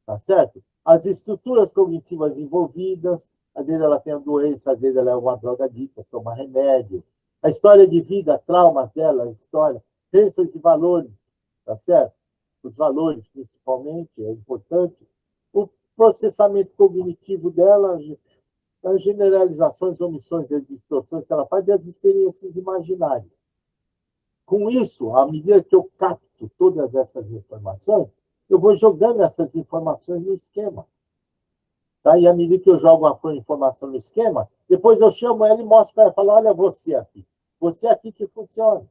tá certo? As estruturas cognitivas envolvidas, às vezes ela tem a doença, às vezes ela é uma drogadicta, toma remédio, a história de vida, traumas dela, a história, crenças e valores, tá certo? Os valores, principalmente, é importante. O processamento cognitivo dela, as generalizações, omissões e distorções que ela faz das experiências imaginárias. Com isso, à medida que eu capto todas essas informações, eu vou jogando essas informações no esquema. Tá? E à medida que eu jogo a informação no esquema, depois eu chamo ela e mostro para ela, falo, olha você aqui que funciona.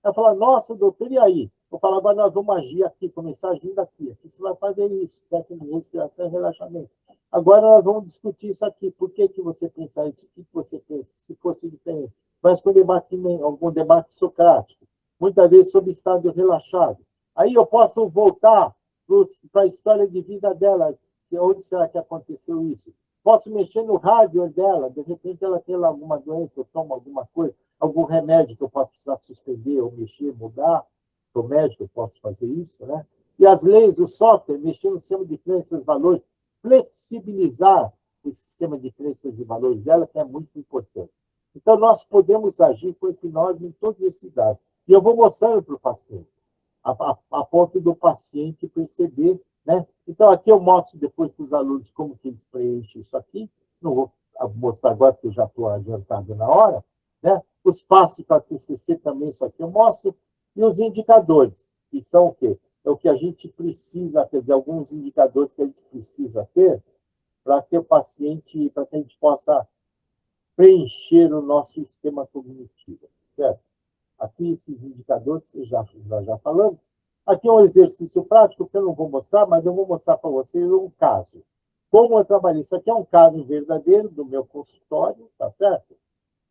Ela fala, nossa, doutor, e aí? Eu falo, agora nós vamos agir aqui, começar agindo aqui. Aqui você vai fazer isso, técnica de respiração e relaxamento. Agora nós vamos discutir isso aqui. Por que você pensa isso? O que você pensa? Se fosse diferente. Mas com algum debate socrático. Muitas vezes sobre estado relaxado. Aí eu posso voltar para a história de vida dela. Onde será que aconteceu isso? Posso mexer no rádio dela. De repente ela tem lá alguma doença, eu tomo alguma coisa, algum remédio que eu posso precisar suspender ou mexer, mudar. Sou médico, eu posso fazer isso, né? E as leis, o software, mexer no sistema de crenças e valores, flexibilizar o sistema de crenças e valores dela, que é muito importante. Então, nós podemos agir com hipnose em todos esses dados. E eu vou mostrando para o paciente, a ponto do paciente perceber, né? Então, aqui eu mostro depois para os alunos como que eles preenchem isso aqui. Não vou mostrar agora, porque eu já estou adiantado na hora, né? Os passos para a TCC também, isso aqui eu mostro. E os indicadores, que são o quê? É o que a gente precisa ter, de alguns indicadores que a gente precisa ter para que o paciente, para que a gente possa preencher o nosso esquema cognitivo, certo? Aqui esses indicadores, nós já falamos. Aqui é um exercício prático que eu não vou mostrar, mas eu vou mostrar para vocês um caso. Como eu trabalhei, isso aqui é um caso verdadeiro do meu consultório, tá certo?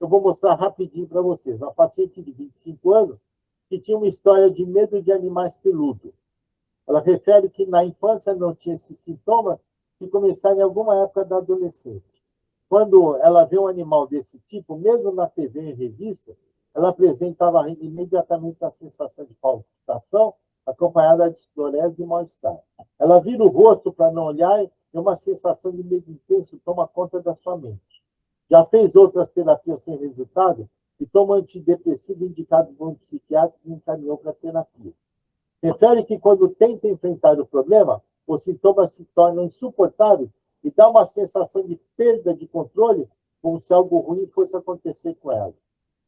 Eu vou mostrar rapidinho para vocês. Uma paciente de 25 anos que tinha uma história de medo de animais peludos. Ela refere que na infância não tinha esses sintomas e começaram em alguma época da adolescência. Quando ela vê um animal desse tipo, mesmo na TV e revista, ela apresentava imediatamente a sensação de palpitação, acompanhada de esclerose e mal-estar. Ela vira o rosto para não olhar e uma sensação de medo intenso toma conta da sua mente. Já fez outras terapias sem resultado e toma antidepressivo indicado por um psiquiatra e encaminhou para terapia. Refere que quando tenta enfrentar o problema, os sintomas se tornam insuportáveis e dá uma sensação de perda de controle, como se algo ruim fosse acontecer com ela.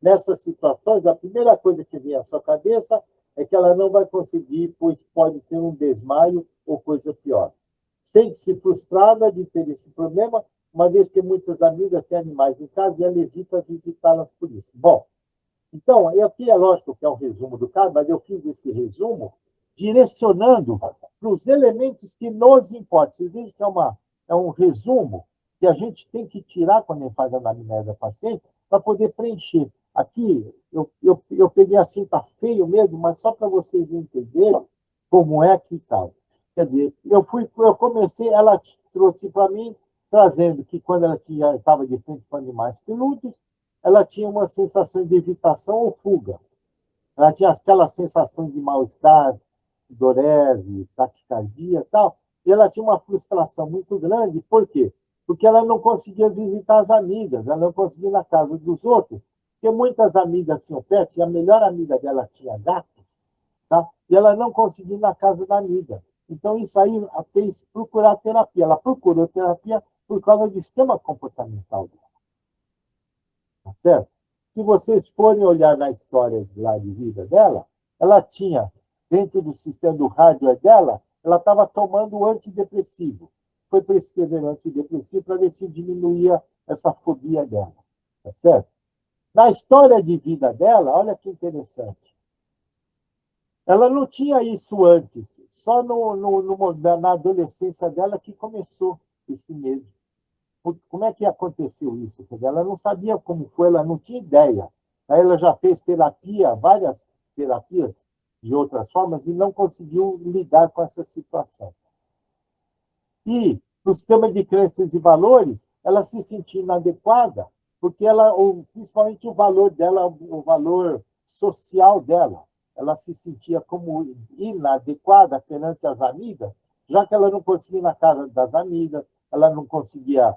Nessas situações, a primeira coisa que vem à sua cabeça é que ela não vai conseguir, pois pode ter um desmaio ou coisa pior. Sente-se frustrada de ter esse problema, uma vez que muitas amigas têm animais em casa e ela evita visitá-las por isso. Bom, então, aqui é lógico que é um resumo do caso, mas eu fiz esse resumo direcionando para os elementos que nos importam. Vocês veem que é um resumo que a gente tem que tirar quando a gente faz a anamnese da paciente para poder preencher. Aqui, eu peguei assim, está feio mesmo, mas só para vocês entenderem como é que está. Quer dizer, eu comecei, ela trouxe para mim, trazendo que quando ela estava de frente com animais peludos, ela tinha uma sensação de evitação ou fuga. Ela tinha aquela sensação de mal-estar, dorese, taquicardia e tal, e ela tinha uma frustração muito grande. Por quê? Porque ela não conseguia visitar as amigas, ela não conseguia ir na casa dos outros, porque muitas amigas tinham pets, e a melhor amiga dela tinha gatos, tá? E ela não conseguia ir na casa da amiga. Então, isso aí a fez procurar terapia. Ela procurou terapia por causa do esquema comportamental dela. Tá certo? Se vocês forem olhar na história lá de vida dela, ela tinha, dentro do sistema do hardware dela, ela estava tomando antidepressivo. Foi prescrever antidepressivo para ver se diminuía essa fobia dela. Tá certo? Na história de vida dela, olha que interessante. Ela não tinha isso antes, só na adolescência dela que começou esse medo. Como é que aconteceu isso? Ela não sabia como foi, ela não tinha ideia. Aí ela já fez terapia, várias terapias de outras formas, e não conseguiu lidar com essa situação. E, no sistema de crenças e valores, ela se sentia inadequada, porque principalmente o valor dela, o valor social dela, ela se sentia como inadequada perante as amigas, já que ela não conseguia ir na casa das amigas, ela não conseguia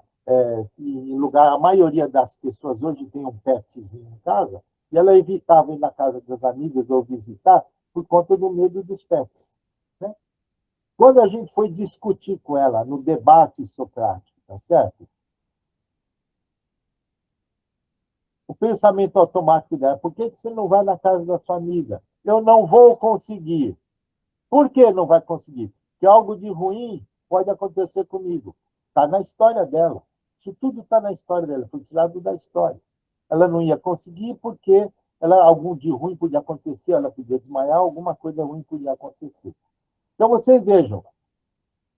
em lugar, a maioria das pessoas hoje tem um petzinho em casa, e ela evitava ir na casa das amigas ou visitar por conta do medo dos pets. Né? Quando a gente foi discutir com ela no debate socrático, tá certo? O pensamento automático dela, por que você não vai na casa da sua amiga? Eu não vou conseguir. Por que não vai conseguir? Porque algo de ruim pode acontecer comigo. Está na história dela. Isso tudo está na história dela, foi tirado da história. Ela não ia conseguir porque algum de ruim podia acontecer, ela podia desmaiar, alguma coisa ruim podia acontecer. Então, vocês vejam,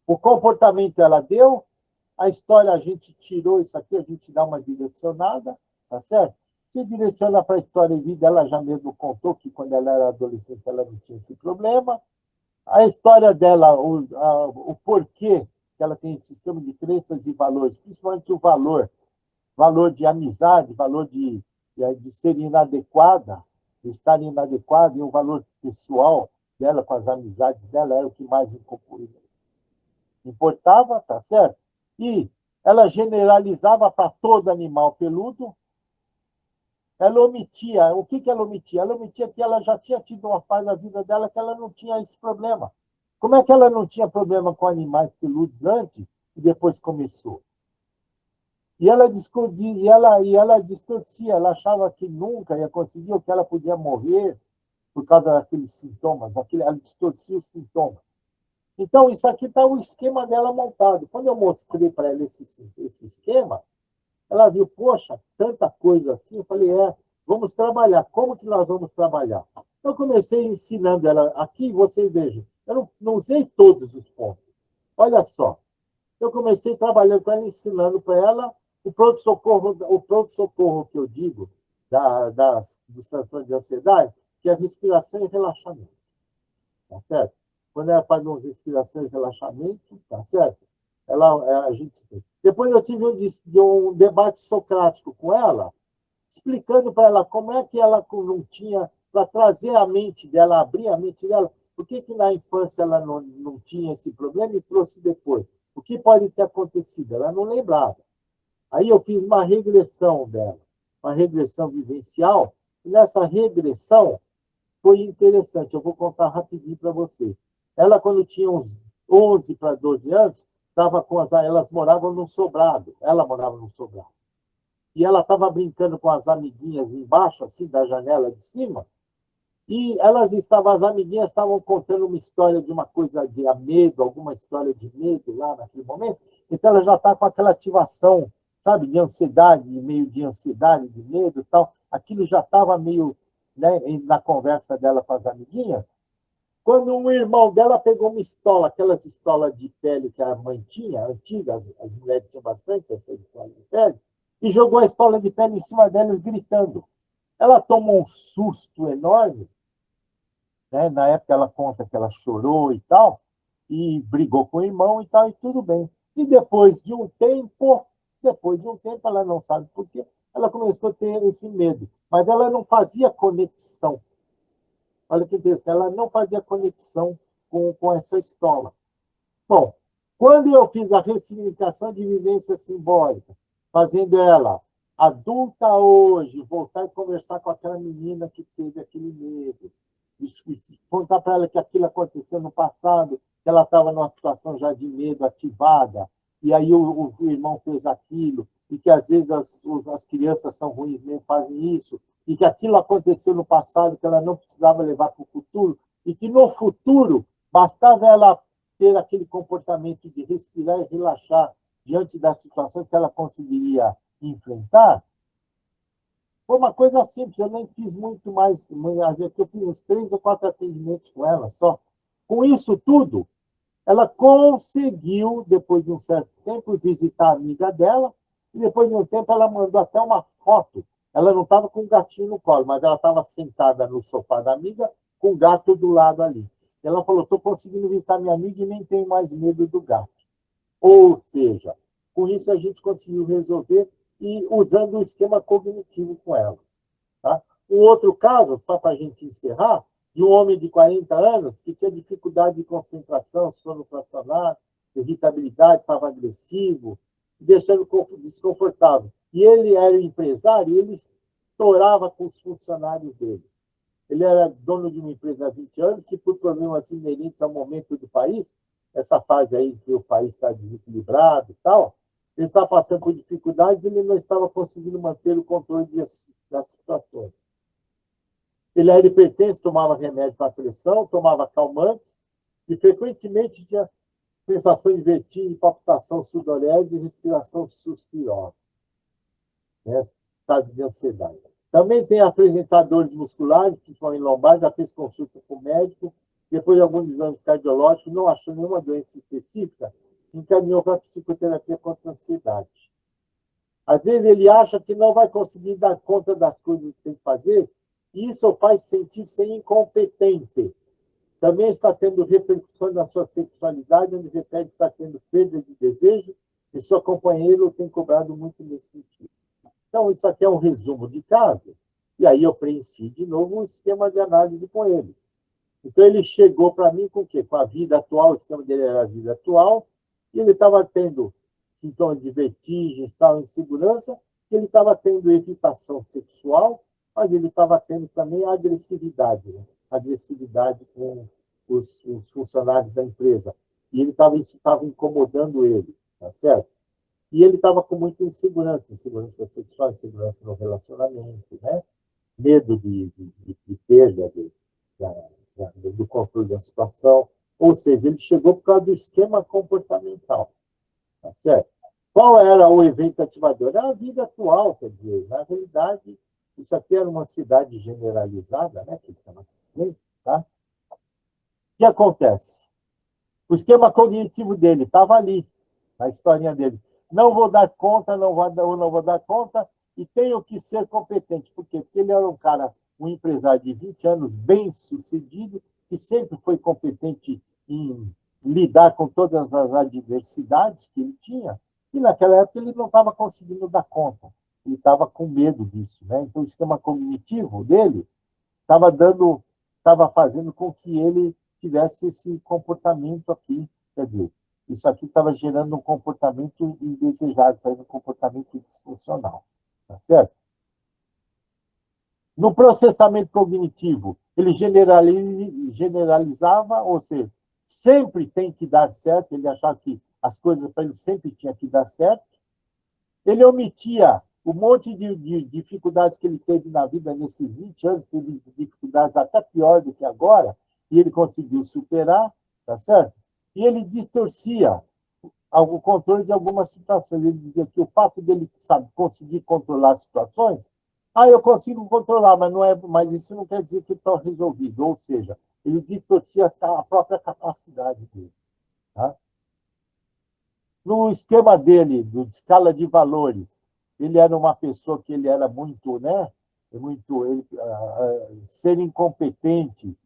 o comportamento ela deu, a história a gente tirou isso aqui, a gente dá uma direcionada, tá certo? Se direciona para a história e vida, ela já mesmo contou que quando ela era adolescente ela não tinha esse problema. A história dela, o porquê que ela tem esse sistema de crenças e valores, principalmente o valor de amizade, valor de ser inadequada, de estar inadequada, e o valor pessoal dela com as amizades dela era o que mais importava, tá certo? E ela generalizava para todo animal peludo. Ela omitia, o que ela omitia? Ela omitia que ela já tinha tido uma fase na vida dela que ela não tinha esse problema. Como é que ela não tinha problema com animais peludos antes e depois começou? E ela distorcia, ela achava que nunca ia conseguir, ou que ela podia morrer por causa daqueles sintomas, ela distorcia os sintomas. Então, isso aqui está o esquema dela montado. Quando eu mostrei para ela esse esquema, ela viu, poxa, tanta coisa assim. Eu falei, vamos trabalhar. Como que nós vamos trabalhar? Eu comecei ensinando ela. Aqui, vocês vejam, eu não usei todos os pontos. Olha só, eu comecei trabalhando com ela, ensinando para ela o pronto-socorro que eu digo, dos transtornos de ansiedade, que é respiração e relaxamento. Tá certo? Quando ela faz uma respiração e relaxamento, tá certo? A gente depois eu tive um debate socrático com ela, explicando para ela como é que ela não tinha, para trazer a mente dela, abrir a mente dela, por que na infância ela não tinha esse problema e trouxe depois. O que pode ter acontecido? Ela não lembrava. Aí eu fiz uma regressão dela. uma regressão vivencial, e nessa regressão foi interessante, eu vou contar rapidinho para você. Ela, quando tinha uns 11 para 12 anos, estava com elas moravam num sobrado, ela morava num sobrado. E ela estava brincando com as amiguinhas embaixo, assim, da janela de cima, e as amiguinhas estavam contando uma história de uma coisa de medo, alguma história de medo lá naquele momento. Então ela já está com aquela ativação, sabe, de ansiedade, meio de ansiedade, de medo e tal. Aquilo já estava meio, né, na conversa dela com as amiguinhas. Quando um irmão dela pegou uma estola, aquelas estolas de pele que a mãe tinha, antigas, as mulheres tinham bastante essa estola de pele, e jogou a estola de pele em cima delas, gritando. Ela tomou um susto enorme, né? Na época ela conta que ela chorou e tal, e brigou com o irmão e tal, e tudo bem. E depois de um tempo, ela não sabe por quê, ela começou a ter esse medo, mas ela não fazia conexão. Olha que interessante, ela não fazia conexão com essa história. Bom, quando eu fiz a ressignificação de vivência simbólica, fazendo ela adulta hoje, voltar e conversar com aquela menina que teve aquele medo, contar para ela que aquilo aconteceu no passado, que ela estava numa situação já de medo ativada, e aí o irmão fez aquilo, e que às vezes as crianças são ruins mesmo, fazem isso, e que aquilo aconteceu no passado, que ela não precisava levar para o futuro, e que no futuro bastava ela ter aquele comportamento de respirar e relaxar diante das situações que ela conseguiria enfrentar. Foi uma coisa simples, eu nem fiz muito mais, eu fiz uns 3 ou 4 atendimentos com ela só. Com isso tudo, ela conseguiu, depois de um certo tempo, visitar a amiga dela, e depois de um tempo ela mandou até uma foto. Ela não estava com o gatinho no colo, mas ela estava sentada no sofá da amiga, com o gato do lado ali. Ela falou, estou conseguindo visitar minha amiga e nem tenho mais medo do gato. Ou seja, com isso a gente conseguiu resolver e usando o esquema cognitivo com ela. Tá? Um outro caso, só para a gente encerrar, de um homem de 40 anos que tinha dificuldade de concentração, sono fracionado, irritabilidade, estava agressivo, deixando desconfortável. E ele era empresário e ele estourava com os funcionários dele. Ele era dono de uma empresa há 20 anos que, por problemas inerentes ao momento do país, essa fase aí que o país está desequilibrado e tal, ele estava passando por dificuldades e ele não estava conseguindo manter o controle das situações. Ele era hipertenso, tomava remédio para pressão, tomava calmantes e frequentemente tinha sensação de vertigem, palpitação sudorese e respiração suspirose, né? Estado de ansiedade. Também tem apresentadores musculares, principalmente lombares, já fez consulta com o médico, depois de alguns exames cardiológicos, não achou nenhuma doença específica, encaminhou para a psicoterapia contra a ansiedade. Às vezes ele acha que não vai conseguir dar conta das coisas que tem que fazer, e isso o faz sentir-se incompetente. Também está tendo repercussões na sua sexualidade, onde repete está tendo perda de desejo, e seu companheiro tem cobrado muito nesse sentido. Então, isso aqui é um resumo de caso, e aí eu preenchi de novo um esquema de análise com ele. Então, ele chegou para mim com o quê? Com a vida atual, o esquema dele era a vida atual, e ele estava tendo sintomas de vertigem, tal, insegurança, ele estava tendo evitação sexual, mas ele estava tendo também agressividade, né? Agressividade com os funcionários da empresa. E isso estava incomodando ele, tá certo? E ele estava com muita insegurança, insegurança sexual, insegurança no relacionamento, né? Medo de perda do controle da situação. Ou seja, ele chegou por causa do esquema comportamental, tá certo? Qual era o evento ativador? Era a vida atual, quer dizer, na realidade, isso aqui era uma cidade generalizada, né? Tá? O que acontece? O esquema cognitivo dele estava ali, na historinha dele. Não vou dar conta, não vou dar conta, e tenho que ser competente. Por quê? Porque ele era um cara, um empresário de 20 anos, bem sucedido, que sempre foi competente em lidar com todas as adversidades que ele tinha, e naquela época ele não estava conseguindo dar conta. Ele estava com medo disso, né? Então, o esquema cognitivo dele estava fazendo com que ele tivesse esse comportamento aqui. Quer dizer, isso aqui estava gerando um comportamento indesejado, um comportamento disfuncional. Tá certo? No processamento cognitivo, ele generalizava, ou seja, sempre tem que dar certo, ele achava que as coisas para ele sempre tinha que dar certo. Ele omitia um monte de dificuldades que ele teve na vida nesses 20 anos, teve dificuldades até pior do que agora, e ele conseguiu superar, tá certo? E ele distorcia o controle de algumas situações. Ele dizia que o fato dele, sabe, conseguir controlar as situações, eu consigo controlar, mas não é, mas isso não quer dizer que está resolvido. Ou seja, ele distorcia a própria capacidade dele. Tá? No esquema dele, do escala de valores, ele era uma pessoa que ele era muito, né? Muito, ele, ser incompetente,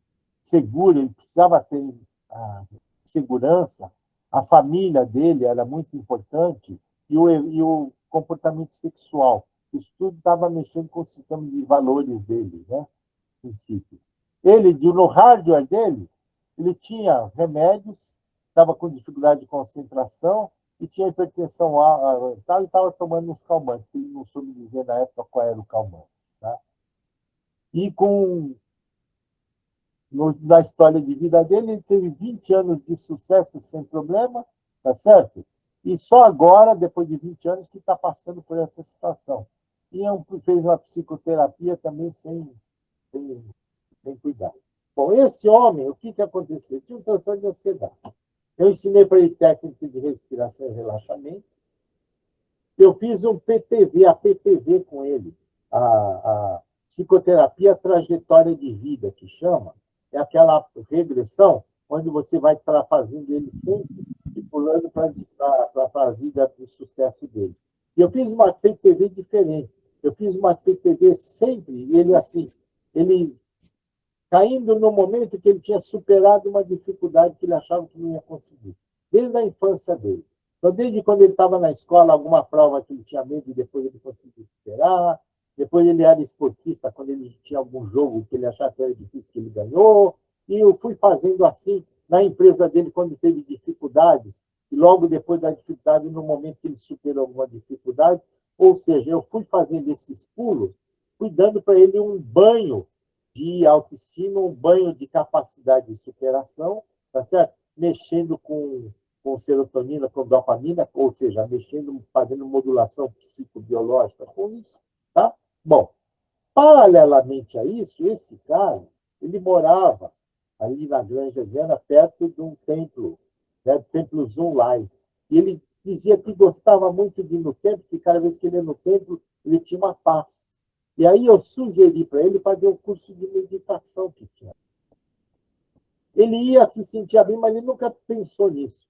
seguro, ele precisava ter segurança. A família dele era muito importante e o comportamento sexual. Isso tudo estava mexendo com o sistema de valores dele, né? Princípio. Ele, no hardware dele, ele tinha remédios, estava com dificuldade de concentração e tinha hipertensão tal, e estava tomando uns calmantes, que ele não soube dizer na época qual era o calmante. Tá? E na história de vida dele, ele teve 20 anos de sucesso sem problema, tá certo? E só agora, depois de 20 anos, que está passando por essa situação. E fez uma psicoterapia também sem, sem cuidado. Bom, esse homem, o que aconteceu? Tinha um transtorno de ansiedade. Eu ensinei para ele técnica de respiração e relaxamento. Eu fiz um PTV, a PTV com ele, a psicoterapia trajetória de vida, que chama. É aquela regressão onde você vai fazendo ele sempre e pulando para a vida do sucesso dele. E eu fiz uma PTV diferente. Eu fiz uma PTV sempre, e ele assim, ele caindo no momento que ele tinha superado uma dificuldade que ele achava que não ia conseguir, desde a infância dele. Então, desde quando ele estava na escola, alguma prova que ele tinha medo e depois ele conseguiu superar. Depois ele era esportista, quando ele tinha algum jogo que ele achava que era difícil, que ele ganhou. E eu fui fazendo assim na empresa dele quando teve dificuldades. E logo depois da dificuldade, no momento que ele superou alguma dificuldade. Ou seja, eu fui fazendo esses pulos, fui dando para ele um banho de autoestima, um banho de capacidade de superação, tá certo? Mexendo com serotonina, com dopamina, ou seja, mexendo, fazendo modulação psicobiológica com isso, tá? Bom, paralelamente a isso, esse cara, ele morava ali na Granja Viana, perto de um templo, né, do Templo Zunlai. E ele dizia que gostava muito de ir no templo, que cada vez que ele ia no templo, ele tinha uma paz. E aí eu sugeri para ele fazer um curso de meditação que tinha. Ele ia se sentir bem, mas ele nunca pensou nisso.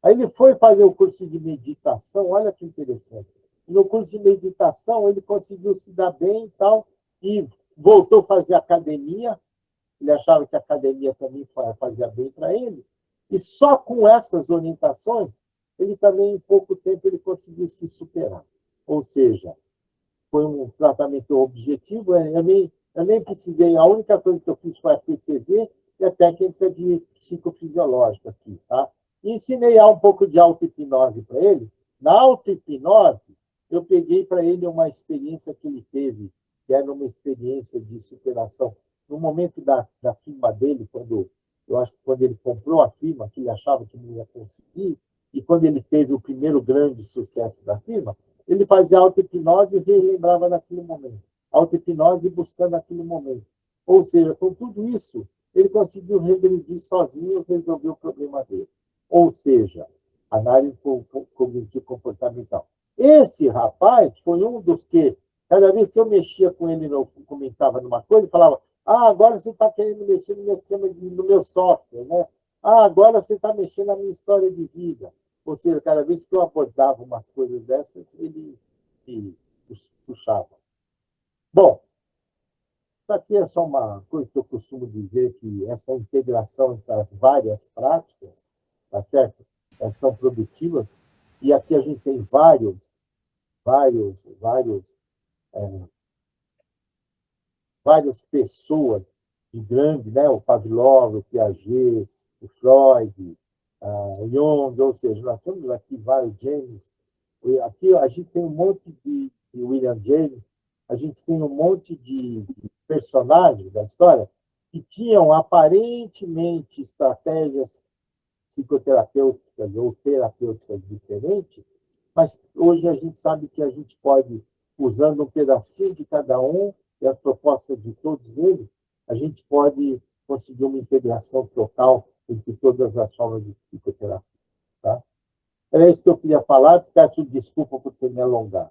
Aí ele foi fazer o curso de meditação, olha que interessante. No curso de meditação, ele conseguiu se dar bem e tal, e voltou a fazer academia. Ele achava que a academia também fazia bem para ele. E só com essas orientações, ele também, em pouco tempo, ele conseguiu se superar. Ou seja, foi um tratamento objetivo. Eu nem precisei, a única coisa que eu fiz foi a PTV e a técnica de psicofisiológica aqui, tá? E ensinei um pouco de auto-hipnose para ele. Na auto-hipnose, eu peguei para ele uma experiência que ele teve, que era uma experiência de superação. No momento da firma dele, eu acho que quando ele comprou a firma, que ele achava que não ia conseguir, e quando ele teve o primeiro grande sucesso da firma, ele fazia auto-hipnose e relembrava naquele momento. Auto-hipnose buscando aquele momento. Ou seja, com tudo isso, ele conseguiu regredir sozinho e resolver o problema dele. Ou seja, análise cognitivo-comportamental. Esse rapaz foi um dos que, cada vez que eu mexia com ele, comentava numa coisa, ele falava: agora você está querendo mexer no meu sistema, no meu software, né? Agora você está mexendo na minha história de vida. Ou seja, cada vez que eu abordava umas coisas dessas, ele me puxava. Bom, isso aqui é só uma coisa que eu costumo dizer, que essa integração entre as várias práticas, tá certo? Elas são produtivas, e aqui a gente tem várias pessoas de grande, né? O Pavlov, o Piaget, o Freud, o Jung, ou seja, nós temos aqui vários James. Aqui a gente tem um monte de William James, a gente tem um monte personagens da história que tinham aparentemente estratégias psicoterapêuticas ou terapêuticas diferentes, mas hoje a gente sabe que a gente pode, usando um pedacinho de cada um e as propostas de todos eles, a gente pode conseguir uma integração total entre todas as formas de psicoterapia. Tá? Era isso que eu queria falar, peço desculpa por ter me alongado.